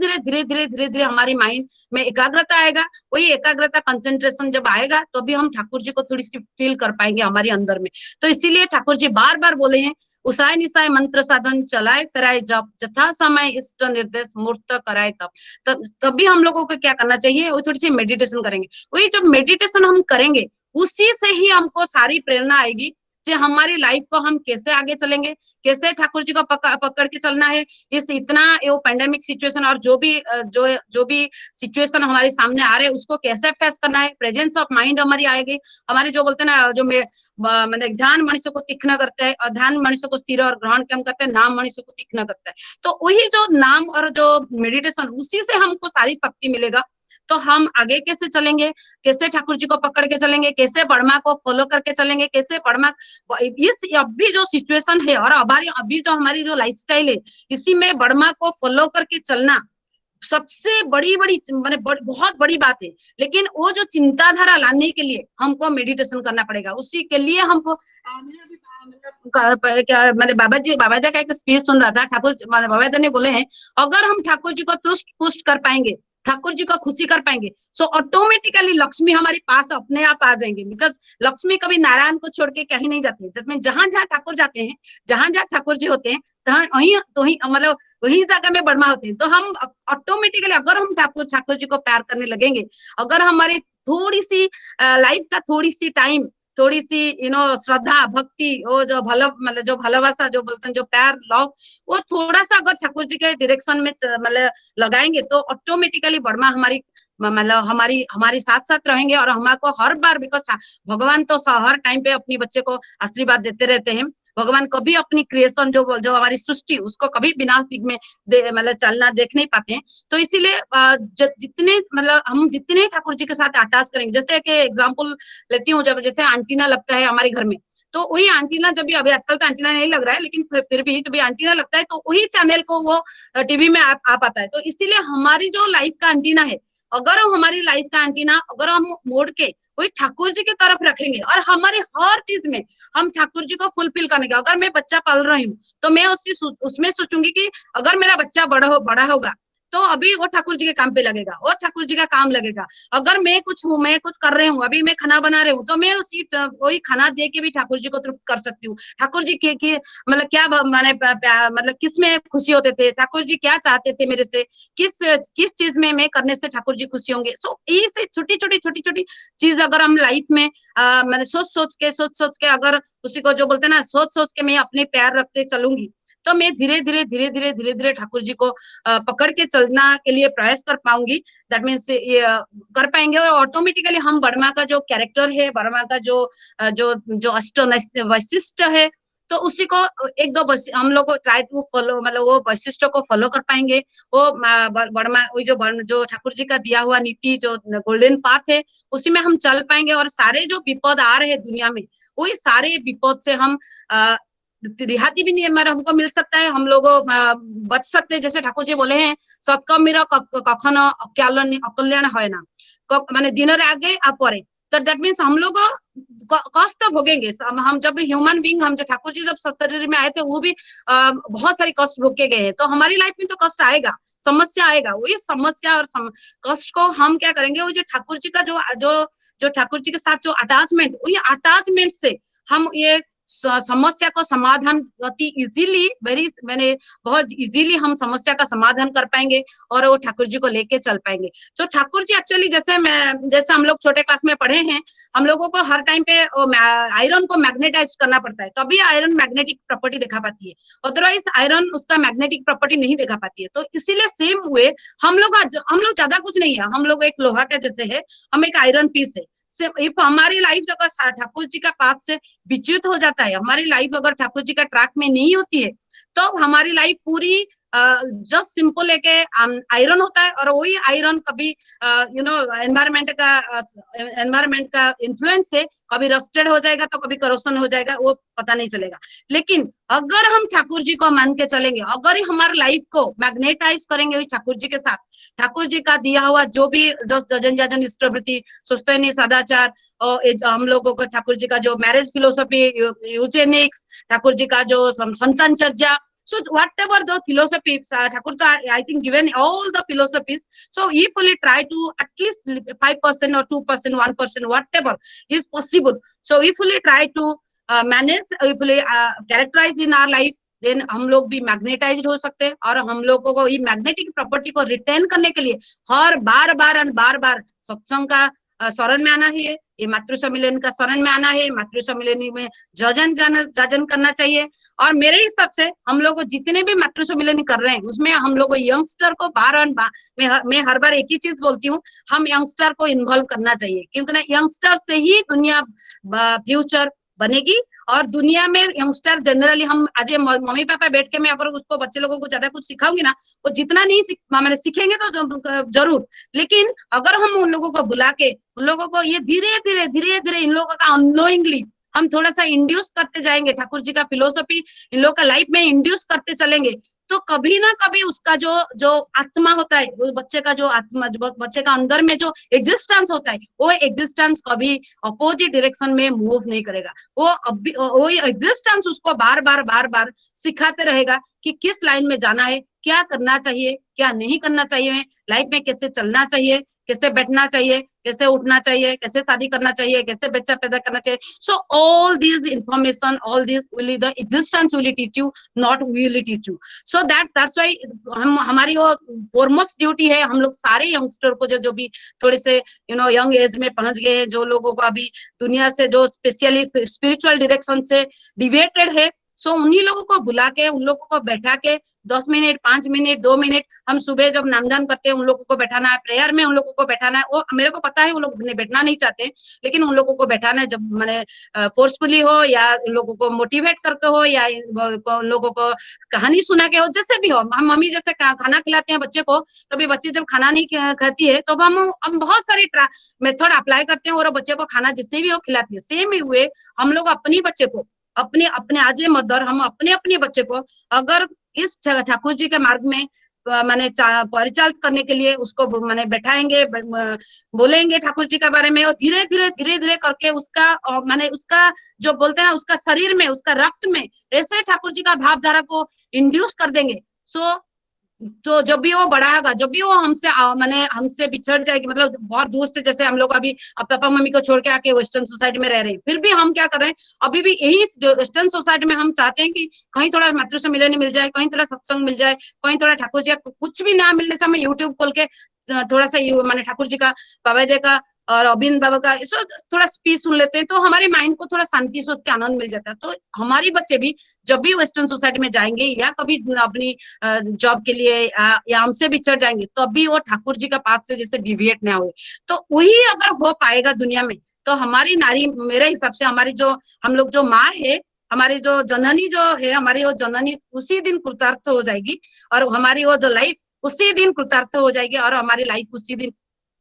धीरे हमारी माइंड में एकाग्रता आएगा। वही एकाग्रता कंसेंट्रेशन जब आएगा तो भी हम ठाकुर जी को थोड़ी सी फील कर पाएंगे हमारे अंदर में। तो इसीलिए ठाकुर जी बार बार बोले हैं, उसाय निसाय मंत्र साधन चलाए फिराए जब, जथा समय इष्ट निर्देश मूर्त कराए तब। तभी हम लोगों को क्या करना चाहिए, वो थोड़ी सी मेडिटेशन करेंगे। वही जब मेडिटेशन हम करेंगे उसी से ही हमको सारी प्रेरणा आएगी कि हमारी लाइफ को हम कैसे आगे चलेंगे, कैसे ठाकुर जी को पकड़ के चलना है। इस इतना वो पैंडेमिक सिचुएशन और जो भी सिचुएशन हमारे सामने आ रहे हैं उसको कैसे फेस करना है। प्रेजेंस ऑफ माइंड हमारी आएगी। हमारे जो बोलते हैं ना, जो मतलब ध्यान मनुष्य को तीक्ष्ण करता है और ध्यान मनुष्य को स्थिर और ग्रहण कम करता है, नाम मनुष्य को तीक्ष्ण करता है। तो वही जो नाम और जो मेडिटेशन, उसी से हमको सारी शक्ति मिलेगा। तो हम आगे कैसे चलेंगे, कैसे ठाकुर जी को पकड़ के चलेंगे, कैसे बर्मा को फॉलो करके चलेंगे, कैसे बर्मा इस अभी जो सिचुएशन है और अभी जो हमारी जो लाइफस्टाइल है, इसी में बर्मा को फॉलो करके चलना सबसे बड़ी बड़ी माने बहुत बड़ी बात है। लेकिन वो जो चिंताधारा लाने के लिए हमको मेडिटेशन करना पड़ेगा, उसी के लिए हमको क्या मैंने बाबा जी का एक स्पीच सुन रहा था, ठाकुर बाबा जी ने बोले हैं अगर हम ठाकुर जी को तुष्ट पुष्ट कर पाएंगे, ठाकुर जी को खुशी कर पाएंगे, सो ऑटोमेटिकली लक्ष्मी हमारे पास अपने आप आ जाएंगे। बिकॉज लक्ष्मी कभी नारायण को छोड़ के कहीं नहीं जाती है। जहां जहां ठाकुर जाते हैं, जहां जहां ठाकुर जी होते हैं, वहीं तो ही मतलब वही जगह में बर्मा होते हैं। तो हम ऑटोमेटिकली अगर हम ठाकुर जी को प्यार करने लगेंगे, अगर हमारी थोड़ी सी लाइफ का थोड़ी सी टाइम, थोड़ी सी श्रद्धा भक्ति, वो जो मतलब जो भालोबासा जो बोलते हैं, जो प्यार लव, वो थोड़ा सा अगर ठाकुर जी के डायरेक्शन में मतलब लगाएंगे तो ऑटोमेटिकली बर्मा हमारी मतलब हमारी साथ साथ रहेंगे। और हमारे हर बार, बिकॉज भगवान तो हर टाइम पे अपनी बच्चे को आशीर्वाद देते रहते हैं। भगवान कभी अपनी क्रिएशन जो हमारी सृष्टि, उसको कभी विनाश दिग में मतलब चलना देख नहीं पाते हैं। तो इसीलिए जितने मतलब हम जितने ठाकुर जी के साथ अटैच करेंगे, जैसे कि एग्जाम्पल लेती हूँ, जब जैसे एंटीना लगता है हमारे घर में, तो वही एंटीना जब भी, अभी आजकल तो एंटीना नहीं लग रहा है, लेकिन फिर भी जब एंटीना लगता है तो वही चैनल को वो टीवी में आ पाता है। तो इसीलिए हमारी जो लाइफ का एंटीना है, अगर हम हमारी लाइफ का एंटीना अगर हम मोड़ के वही ठाकुर जी की तरफ रखेंगे, और हमारे हर चीज में हम ठाकुर जी को फुलफिल करने का, अगर मैं बच्चा पाल रही हूँ तो मैं उसमें सोचूंगी कि अगर मेरा बच्चा बड़ा होगा तो अभी वो ठाकुर जी के काम पे लगेगा, और ठाकुर जी का काम लगेगा। अगर मैं कुछ कर रही हूँ, अभी मैं खाना बना रही हूँ, तो मैं वही खाना दे के भी ठाकुर जी को तृप्त कर सकती हूँ। ठाकुर जी के मतलब क्या मैंने मतलब किस में खुशी होते थे, ठाकुर जी क्या चाहते थे मेरे से, किस चीज में मैं करने से ठाकुर जी खुशी होंगे। सो ये छोटी छोटी चीज अगर हम लाइफ में मैंने सोच सोच के अगर उसी को जो बोलते हैं ना, सोच के मैं अपने पैर रखते चलूंगी, तो मैं धीरे धीरे ठाकुर जी को पकड़ के चलना के लिए प्रयास कर पाऊंगी। दैट मीन्स ये कर पाएंगे, और ऑटोमेटिकली हम बर्मा का जो कैरेक्टर है, बर्मा का जो अष्ट वैशिष्ट है, तो उसी को एक दो हम लोग को ट्राई टू फॉलो, मतलब वो वैशिष्ट को फॉलो कर पाएंगे। वो बर्मा जो ठाकुर जी का दिया हुआ नीति, जो गोल्डन पाथ है, उसी में हम चल पाएंगे। और सारे जो विपद आ रहे हैं दुनिया में, वही सारे विपद से हम रिहाती भी नहीं हमारा हमको मिल सकता है, हम लोग बच सकते हैं। जैसे ठाकुर जी बोले हैं, सत्कर्मीर कखनो अकल्याण है ना, माने दिन आगे आ परे। तो दैट मीन्स हम लोग कष्ट तो भोगेंगे। हम जब ह्यूमन बींग, हम जो ठाकुर जी जब शरीर में आए थे, वो भी बहुत सारी कष्ट भोग के गए हैं। तो हमारी लाइफ में तो कष्ट आएगा, समस्या आएगा। वही समस्या और कष्ट को हम क्या करेंगे, वो जो ठाकुर जी का जो ठाकुर जी के साथ जो अटैचमेंट, वही अटैचमेंट से हम ये समस्या को समाधान अति इजीली मैंने बहुत इजीली हम समस्या का समाधान कर पाएंगे, और वो ठाकुर जी को लेके चल पाएंगे। तो ठाकुर जी एक्चुअली जैसे हम लोग छोटे क्लास में पढ़े हैं, हम लोगों को हर टाइम पे आयरन को मैग्नेटाइज करना पड़ता है, तभी आयरन मैग्नेटिक प्रॉपर्टी दिखा पाती है, अदरवाइज आयरन उसका मैग्नेटिक प्रॉपर्टी नहीं दिखा पाती है। तो इसीलिए सेम हुए हम लोग ज्यादा कुछ नहीं है, हम लोग एक लोहा के जैसे है, हम एक आयरन पीस है। इफ हमारी लाइफ अगर ठाकुर जी का पाथ से विच्युत हो जाता है, हमारी लाइफ अगर ठाकुर जी का ट्रैक में नहीं होती है, तो हमारी लाइफ पूरी जस्ट सिंपल एक आयरन होता है, और वही आयरन कभी एनवायरमेंट का इन्फ्लुएंस से कभी रस्टेड हो जाएगा, तो कभी करोशन हो जाएगा, वो पता नहीं चलेगा। लेकिन अगर हम ठाकुर जी को मान के चलेंगे, अगर हमारी लाइफ को मैग्नेटाइज करेंगे उस ठाकुर जी के साथ, ठाकुर जी का दिया हुआ जो भी जजन जाजन इष्टवृत्ति, सुस्तैनी, सदाचार, और हम लोगों को ठाकुर जी का जो मैरिज फिलोसफी, यूजेनिक्स, ठाकुर जी का जो संतान चर्चा, so whatever the philosophies Thakur I think given all the philosophies, so if we try to at least 5% or 2%, 1%, whatever is possible, so if we try to manage, if we characterize in our life, then हम लोग भी magnetised हो सकते हैं। और हम लोगों को ये मैग्नेटिक प्रॉपर्टी को रिटेन करने के लिए हर बार सत्संग का शरण में आना है, ये मातृ सम्मेलन का शरण में आना है, मातृ सम्मेलन में जाजन करना चाहिए। और मेरे हिसाब से हम लोग जितने भी मातृ सम्मेलन कर रहे हैं, उसमें हम लोग यंगस्टर को मैं हर बार एक ही चीज बोलती हूँ, हम यंगस्टर को इन्वॉल्व करना चाहिए, क्योंकि ना यंगस्टर से ही दुनिया फ्यूचर बनेगी। और दुनिया में यंगस्टर जनरली, हम आज मम्मी पापा बैठ के मैं अगर उसको बच्चे लोगों को ज्यादा कुछ सिखाऊंगी ना, वो जितना नहीं मैंने सीखेंगे तो जरूर, लेकिन अगर हम उन लोगों को बुला के उन लोगों को ये धीरे धीरे इन लोगों का अननोइंगली हम थोड़ा सा इंड्यूस करते जाएंगे, ठाकुर जी का फिलोसफी इन लोगों का लाइफ में इंड्यूस करते चलेंगे, तो कभी ना कभी उसका जो जो आत्मा होता है, वो बच्चे का जो आत्मा, बच्चे का अंदर में जो एग्जिस्टेंस होता है, वो एग्जिस्टेंस कभी अपोजिट डायरेक्शन में मूव नहीं करेगा। वो एग्जिस्टेंस उसको बार बार सिखाते रहेगा कि किस लाइन में जाना है, क्या करना चाहिए, क्या नहीं करना चाहिए, लाइफ में कैसे चलना चाहिए, कैसे बैठना चाहिए, कैसे उठना चाहिए, कैसे शादी करना चाहिए, कैसे बच्चा पैदा करना चाहिए। So all this information, all this will the existence will teach you, not will teach you. So that's why हमारी वो फॉरमोस्ट ड्यूटी है, हम लोग सारे यंगस्टर को जो भी थोड़े से यंग एज में पहुंच गए हैं, जो लोगों को अभी दुनिया से जो स्पेशली स्पिरिचुअल डायरेक्शन से डिवेटेड है, सो उन्हीं लोगों को बुला के, उन लोगों को बैठा के 10 मिनट, 5 मिनट, 2 मिनट, हम सुबह जब नामदान करते हैं उन लोगों को बैठाना है, प्रेयर में उन लोगों को बैठाना है। वो मेरे को पता है वो लोग बैठना नहीं चाहते, लेकिन उन लोगों को बैठाना है, जब मैंने फोर्सफुली हो या उन लोगों को मोटिवेट करके हो या उन लोगों को कहानी सुना के हो, जैसे भी हो। हम मम्मी जैसे खाना खिलाते हैं बच्चे को, तभी बच्चे जब खाना नहीं खाती है तो हम बहुत सारी मेथड अप्लाई करते हैं और बच्चे को खाना जिससे भी हो खिलाती है। सेम ही हुए हम लोग अपनी बच्चे को, अपने अपने आज ए मदर, हम अपने अपने बच्चे को अगर इस ठाकुर जी के मार्ग में माने परिचालित करने के लिए उसको माने बैठाएंगे, बोलेंगे ठाकुर जी के बारे में, और धीरे धीरे करके उसका माने उसका जो बोलते हैं ना, उसका शरीर में, उसका रक्त में ऐसे ठाकुर जी का भावधारा को इंड्यूस कर देंगे। सो तो जब भी वो बड़ा होगा, जब भी वो हमसे माने हमसे बिछड़ जाएगी, मतलब बहुत दूर से, जैसे हम लोग अभी पापा मम्मी को छोड़ के आके वेस्टर्न सोसाइटी में रह रहे हैं, फिर भी हम क्या कर रहे हैं, अभी भी यही वेस्टर्न सोसाइटी में हम चाहते हैं कि कहीं थोड़ा मातृ से मिलने मिल जाए, कहीं थोड़ा सत्संग मिल जाए, कहीं थोड़ा ठाकुर जी का कुछ भी ना मिलने से हमें यूट्यूब खोल के थोड़ा सा माने ठाकुर जी का, बाबा जी का और अरविंद बाबा का थोड़ा स्पीच सुन लेते हैं, तो हमारे माइंड को थोड़ा शांति से उसके आनंद मिल जाता है। तो हमारी बच्चे भी जब भी वेस्टर्न सोसाइटी में जाएंगे या कभी अपनी जॉब के लिए या हमसे बिछड़ जाएंगे, तो अभी वो ठाकुर जी का पाथ से जैसे डिविएट ना हुए, तो वही अगर हो पाएगा दुनिया में, तो हमारी नारी, मेरे हिसाब से हमारी जो हम लोग जो माँ है, हमारी जो जननी जो है, हमारी वो जननी उसी दिन कृतार्थ हो जाएगी, और हमारी वो जो लाइफ उसी दिन कृतार्थ हो जाएगी, और हमारी लाइफ उसी दिन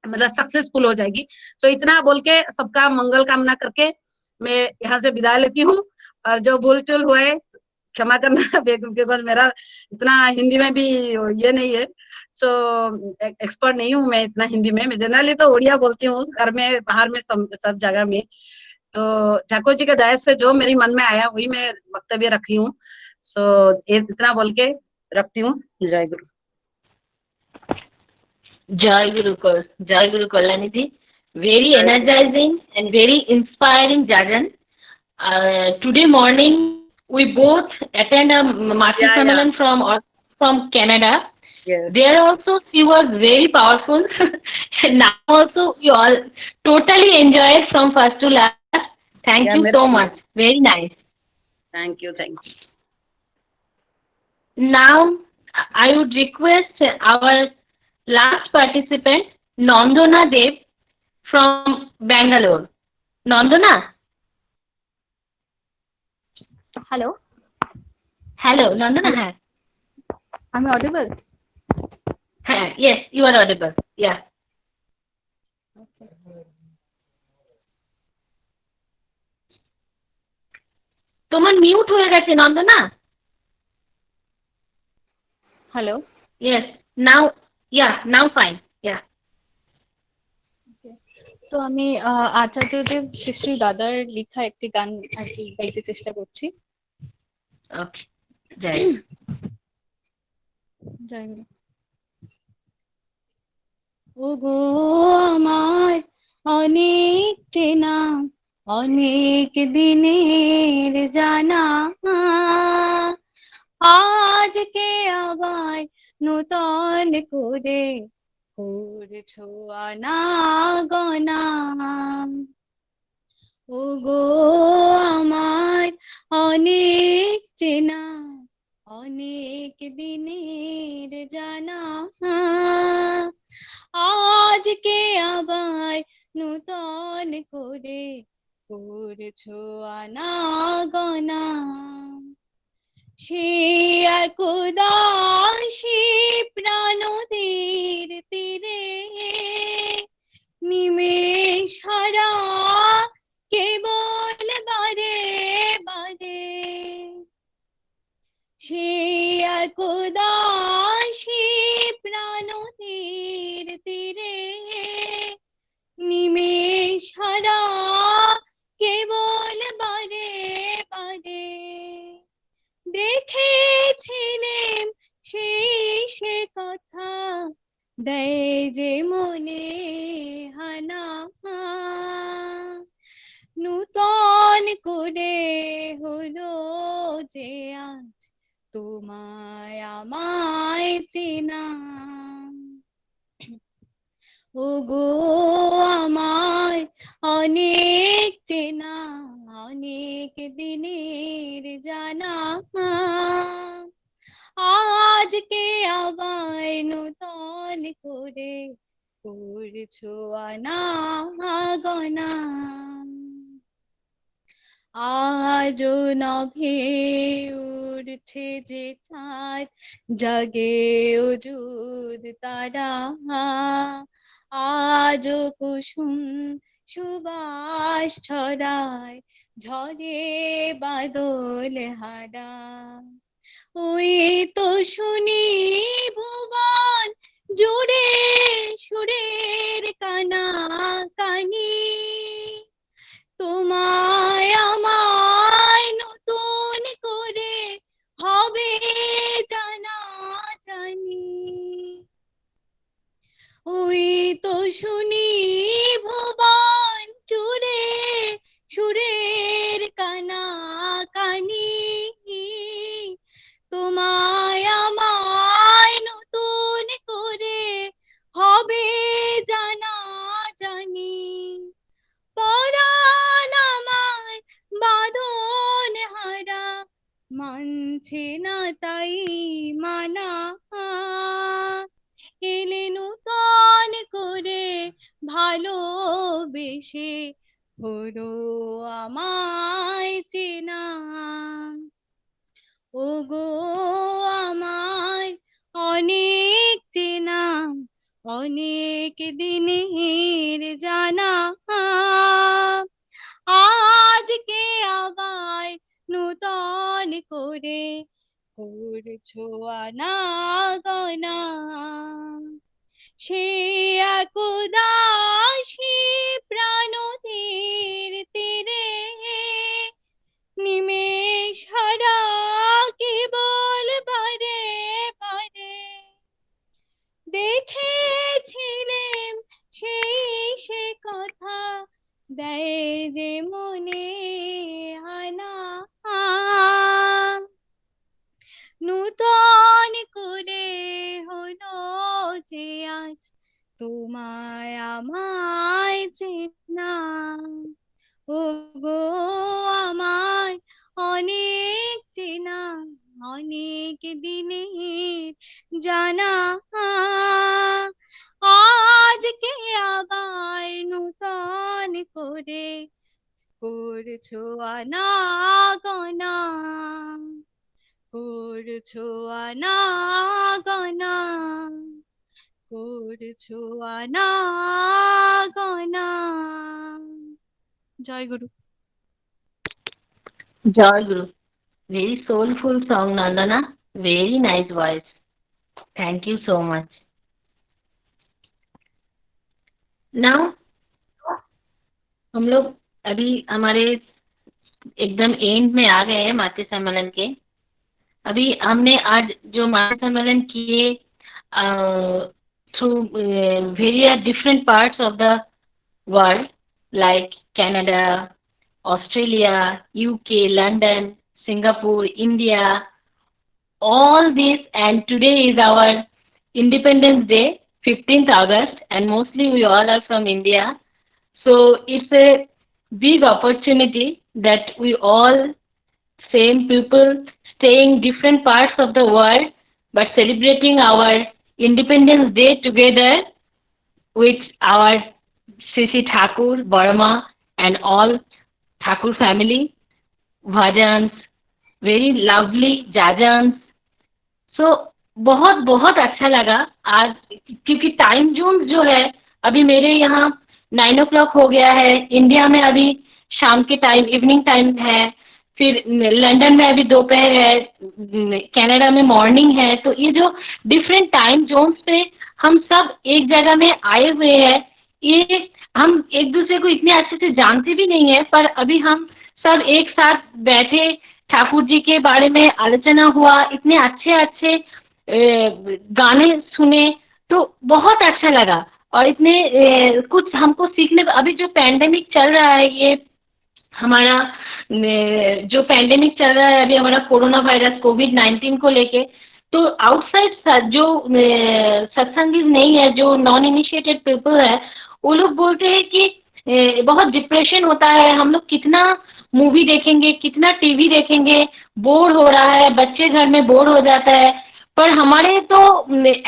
मतलब सक्सेसफुल हो जाएगी। तो इतना बोल के सबका मंगल कामना करके मैं यहाँ से विदा लेती हूँ, और जो भूल टूल हुए क्षमा करना, बिकॉज मेरा इतना हिंदी में भी ये नहीं है, सो एक्सपर्ट नहीं हूँ मैं इतना हिंदी में। मैं जनरली तो उड़िया बोलती हूँ, घर में बाहर में सब जगह में। तो ठाकुर जी के दया से जो मेरे मन में आया वही मैं वक्तव्य रखी हूँ। सो इतना बोल के रखती हूँ। जय गुरु। Jai Guru Kalyani ji. Very energizing and very inspiring Jagan. Today morning we both attend a Mati Sammelan from Canada. Yes. There also she was very powerful. And now also we all totally enjoyed from first to last. Thank you so much. Very nice. Thank you. Now I would request our last participant, Nandana Dev from Bangalore. Nandana? Hello. Hello, Nandana. Hi. I'm audible. Hi. Yes, you are audible. Yeah. তোমার mute হয়ে গেছে Nandana. Hello. Yes. Now fine. Yeah. তো আমি আচার্যদেব শ্রী শ্রী দাদার লেখা একটি গান আর কি গাইতে চেষ্টা করছি। Okay. জয় জয় গুরু। ওগো আমার অনেক চেনা, অনেক দিনের জানা, আজকে আবার নূতন করে করছো আনাগোনা। ওগো আমার অনেক চেনা, অনেক দিনের জানা, আজকে আবার নূতন করে করছো আনাগোনা। সে এক উদাসী প্রাণদের তীরে নিমেষ হারা কেবল বারে বারে, সে এক দেখেছিলেম সেই সে কথা দেয় যে মনে হানা নূতন করে হলো যে আজ তোমায় আমায় চেনা ওগো আমার অনেক চেনা অনেক দিনের জানা আজকে আবার নূতন করে করছো আনাগোনা আজও নভে উড়ছে যে চাঁদ জাগে ওজুদ তারা আজও কুসুম সুবাস ছড়ায় ঝরে বাদল হারা ওই তো শুনি ভুবন জুড়ে সুরের কানা কানি তোমায় আমায় নতুন করে হবে জানা জানি ওই তো শুনি ভুবন জুড়ে সুরের কানা কানি তোমায় আমায় নতুন করে হবে জানা জানি পরাণ আমার বাঁধন হারা মানছে না তাই মানা এলে নূতন করে ভালোবেসে হলো আমায় চেনা ওগো আমার অনেক চেনা অনেক দিনের জানা আজকে আবার নূতন করে করছো আনাগোনা সে এক উদাসী প্রাণদের তীরে নিমেষ হারা কেবল বারে বারে দেখেছিলেম সেই সে কথা দেয় যে মনে হানা নূতন করে হলো যে আজ তোমায় আমায় চেনা ওগো আমার অনেক চেনা অনেক দিনের জানা আজকে আবার নূতন করে করছো আনাগোনা করছো আনাগোনা করছো আনাগোনা জয় গুরু Joy Guru. Very soulful song, Nandana. Very nice voice. Thank you so much. Now, हम लोग अभी हमारे एकदम एंड में आ गए हैं मातृ सम्मेलन के। अभी हमने आज जो मातृ सम्मेलन किए through various different parts of the world like Canada, Australia, UK, London, Singapore, India, all this, and today is our Independence Day, 15th August, and mostly we all are from India. So it's a big opportunity that we all, same people, staying different parts of the world, but celebrating our Independence Day together with our Sri Thakur, Barma, and all Thakur family, bhajans, very lovely jajans. So बहुत बहुत अच्छा लगा आज, क्योंकि time zone जो है अभी मेरे यहाँ 9 o'clock हो गया है, इंडिया में अभी शाम के टाइम इवनिंग टाइम है, फिर लंदन में अभी दोपहर है, कनाडा में मॉर्निंग है। तो ये जो डिफरेंट टाइम जोन्स पे हम सब एक जगह में आए हुए हैं, ये हम एक दूसरे को इतने अच्छे से जानते भी नहीं है, पर अभी हम सब एक साथ बैठे ठाकुर जी के बारे में आलोचना हुआ, इतने अच्छे अच्छे गाने सुने, तो बहुत अच्छा लगा। और इतने कुछ हमको सीखने, अभी जो पैंडेमिक चल रहा है, ये हमारा जो पैंडेमिक चल रहा है अभी, हमारा कोरोना वायरस कोविड-19 को लेके, तो आउटसाइड जो सत्संगी नहीं है, जो नॉन इनिशिएटेड पीपल है, वो लोग बोलते हैं कि बहुत डिप्रेशन होता है, हम लोग कितना मूवी देखेंगे, कितना टीवी देखेंगे, बोर हो रहा है, बच्चे घर में बोर हो जाता है। पर हमारे तो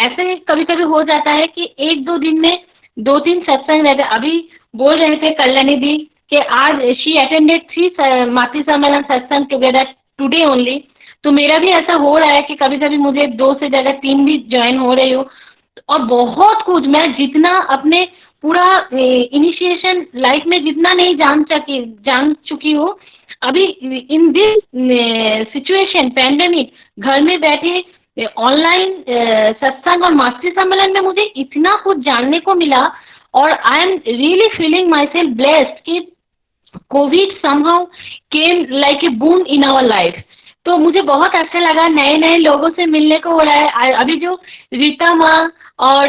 ऐसे कभी कभी हो जाता है कि एक दो दिन में 2-3 सत्संग रहते। अभी बोल रहे थे कल्याणी दी कि आज शी अटेंडेड 3 मातृ सम्मेलन सत्संग टुगेदर टुडे ओनली। तो मेरा भी ऐसा हो रहा है कि कभी कभी मुझे 2 से ज़्यादा 3 भी ज्वाइन हो रही हूँ। और बहुत कुछ मैं जितना अपने पूरा इनिशिएशन लाइफ में जितना नहीं जान चुकी हूँ, अभी इन दिस सिचुएशन पैंडेमिक घर में बैठे ऑनलाइन सत्संग और मातृ सम्मेलन में मुझे इतना कुछ जानने को मिला। और I am really feeling my self blessed कि Covid somehow came like a boon in our life. तो मुझे बहुत अच्छा लगा, नए नए लोगों से मिलने को हो रहा है। अभी जो रीता माँ और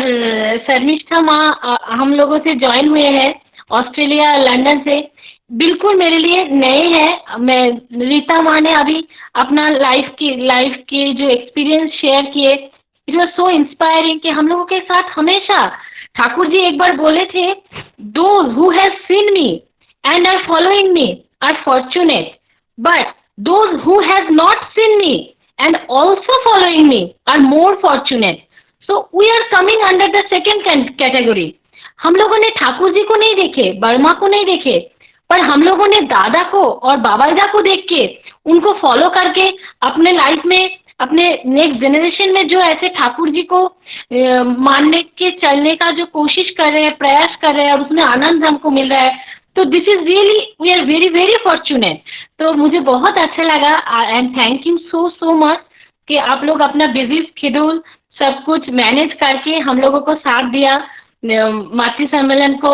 शर्मिष्ठा माँ हम लोगों से ज्वाइन हुए हैं ऑस्ट्रेलिया लंदन से, बिल्कुल मेरे लिए नए हैं। मैं रीता माँ ने अभी अपना लाइफ के जो एक्सपीरियंस शेयर किए, इट वाज सो इंस्पायरिंग कि हम लोगों के साथ हमेशा ठाकुर जी एक बार बोले थे, those who have seen me and are following me are fortunate, but those who have not seen me and also following me are more fortunate. So we are coming under the second category. हम लोगों ने ठाकुर जी को नहीं देखे, वर्मा को नहीं देखे, पर हम लोगों ने दादा को और बाबाजा को देख के उनको फॉलो करके अपने लाइफ में, अपने नेक्स्ट जनरेशन में जो ऐसे ठाकुर जी को मानने के चलने का जो कोशिश कर रहे हैं, प्रयास कर रहे हैं, और उसमें आनंद हमको मिल रहा है। तो this is really, we are very very fortunate. तो मुझे बहुत अच्छा लगा and thank you so much कि आप लोग अपना बिजी शेड्यूल सब कुछ मैनेज करके हम लोगों को साथ दिया, मातृ सम्मेलन को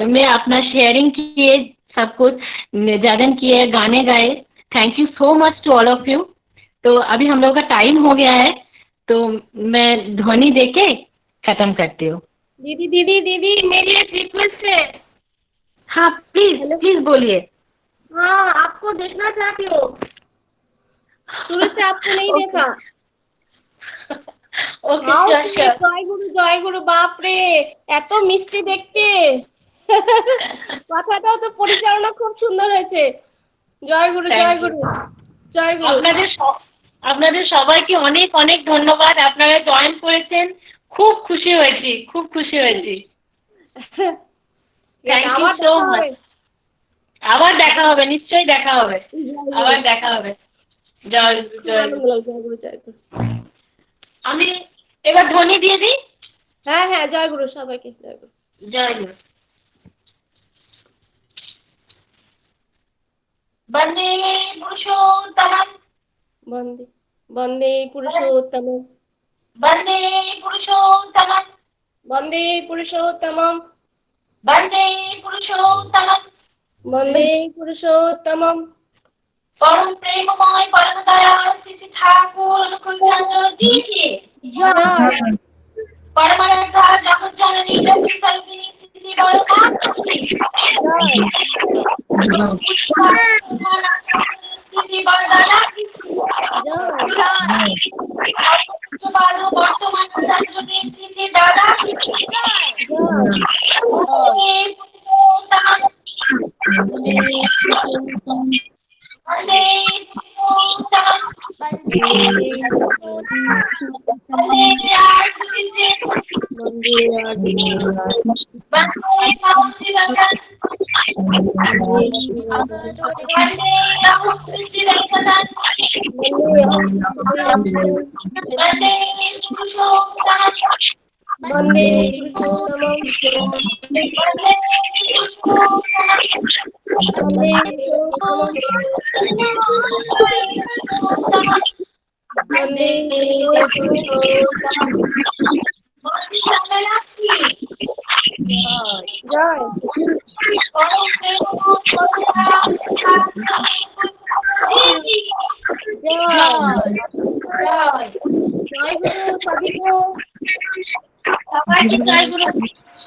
में अपना शेयरिंग किए, सब कुछ जागरण किए, गाने गाए। Thank you so much to all of you. तो अभी हम लोग का टाइम हो गया है, तो मैं ध्वनि देके खत्म करती हूँ। दीदी दीदी दीदी, मेरी एक रिक्वेस्ट है। हाँ प्लीज बोलिए। हाँ, आपको देखना चाहती हूँ, शुरू से आपको नहीं देखा। ओके, জয় গুরু বাপরে, এত মিষ্টি দেখতে। কথাটাও তো পরিচালনা খুব সুন্দর হয়েছে। জয় গুরু জয় গুরু জয় গুরু। আপনাদের সবাইকে অনেক অনেক ধন্যবাদ, আপনারা জয়েন করেছেন, খুব খুশি হয়েছি, খুব খুশি হয়েছি। Thank you so much. আবার দেখা হবে, নিশ্চয়ই দেখা হবে, আবার দেখা হবে। জয় গুরু জয় গুরু। আমি এবার ধ্বনি দিয়ে দিই। হ্যাঁ হ্যাঁ, জয় গুরু সবাইকে, জয় গুরু জয় গুরু। বন্দে পুরুষোত্তমম, বন্দে বন্দে পুরুষোত্তমম, বন্দে পুরুষোত্তমম, বন্দে পুরুষোত্তমম, বন্দে পুরুষোত্তমম, বন্দে পুরুষোত্তমম। পরম প্রেমময় পরম দয়াল শ্রী শ্রী ঠাকুর অনুকূলচন্দ্র জি কি জয়। পরমারাধ্যা জগৎ জননী লক্ষ্মী কল্পিনী শ্রী শ্রী বরদা শ্রী শ্রী বরদা কি বর্তমান শ্রী শ্রী দাদা জয় জয় জয় গুরু সবিকো সবাইকে জয় গুরু।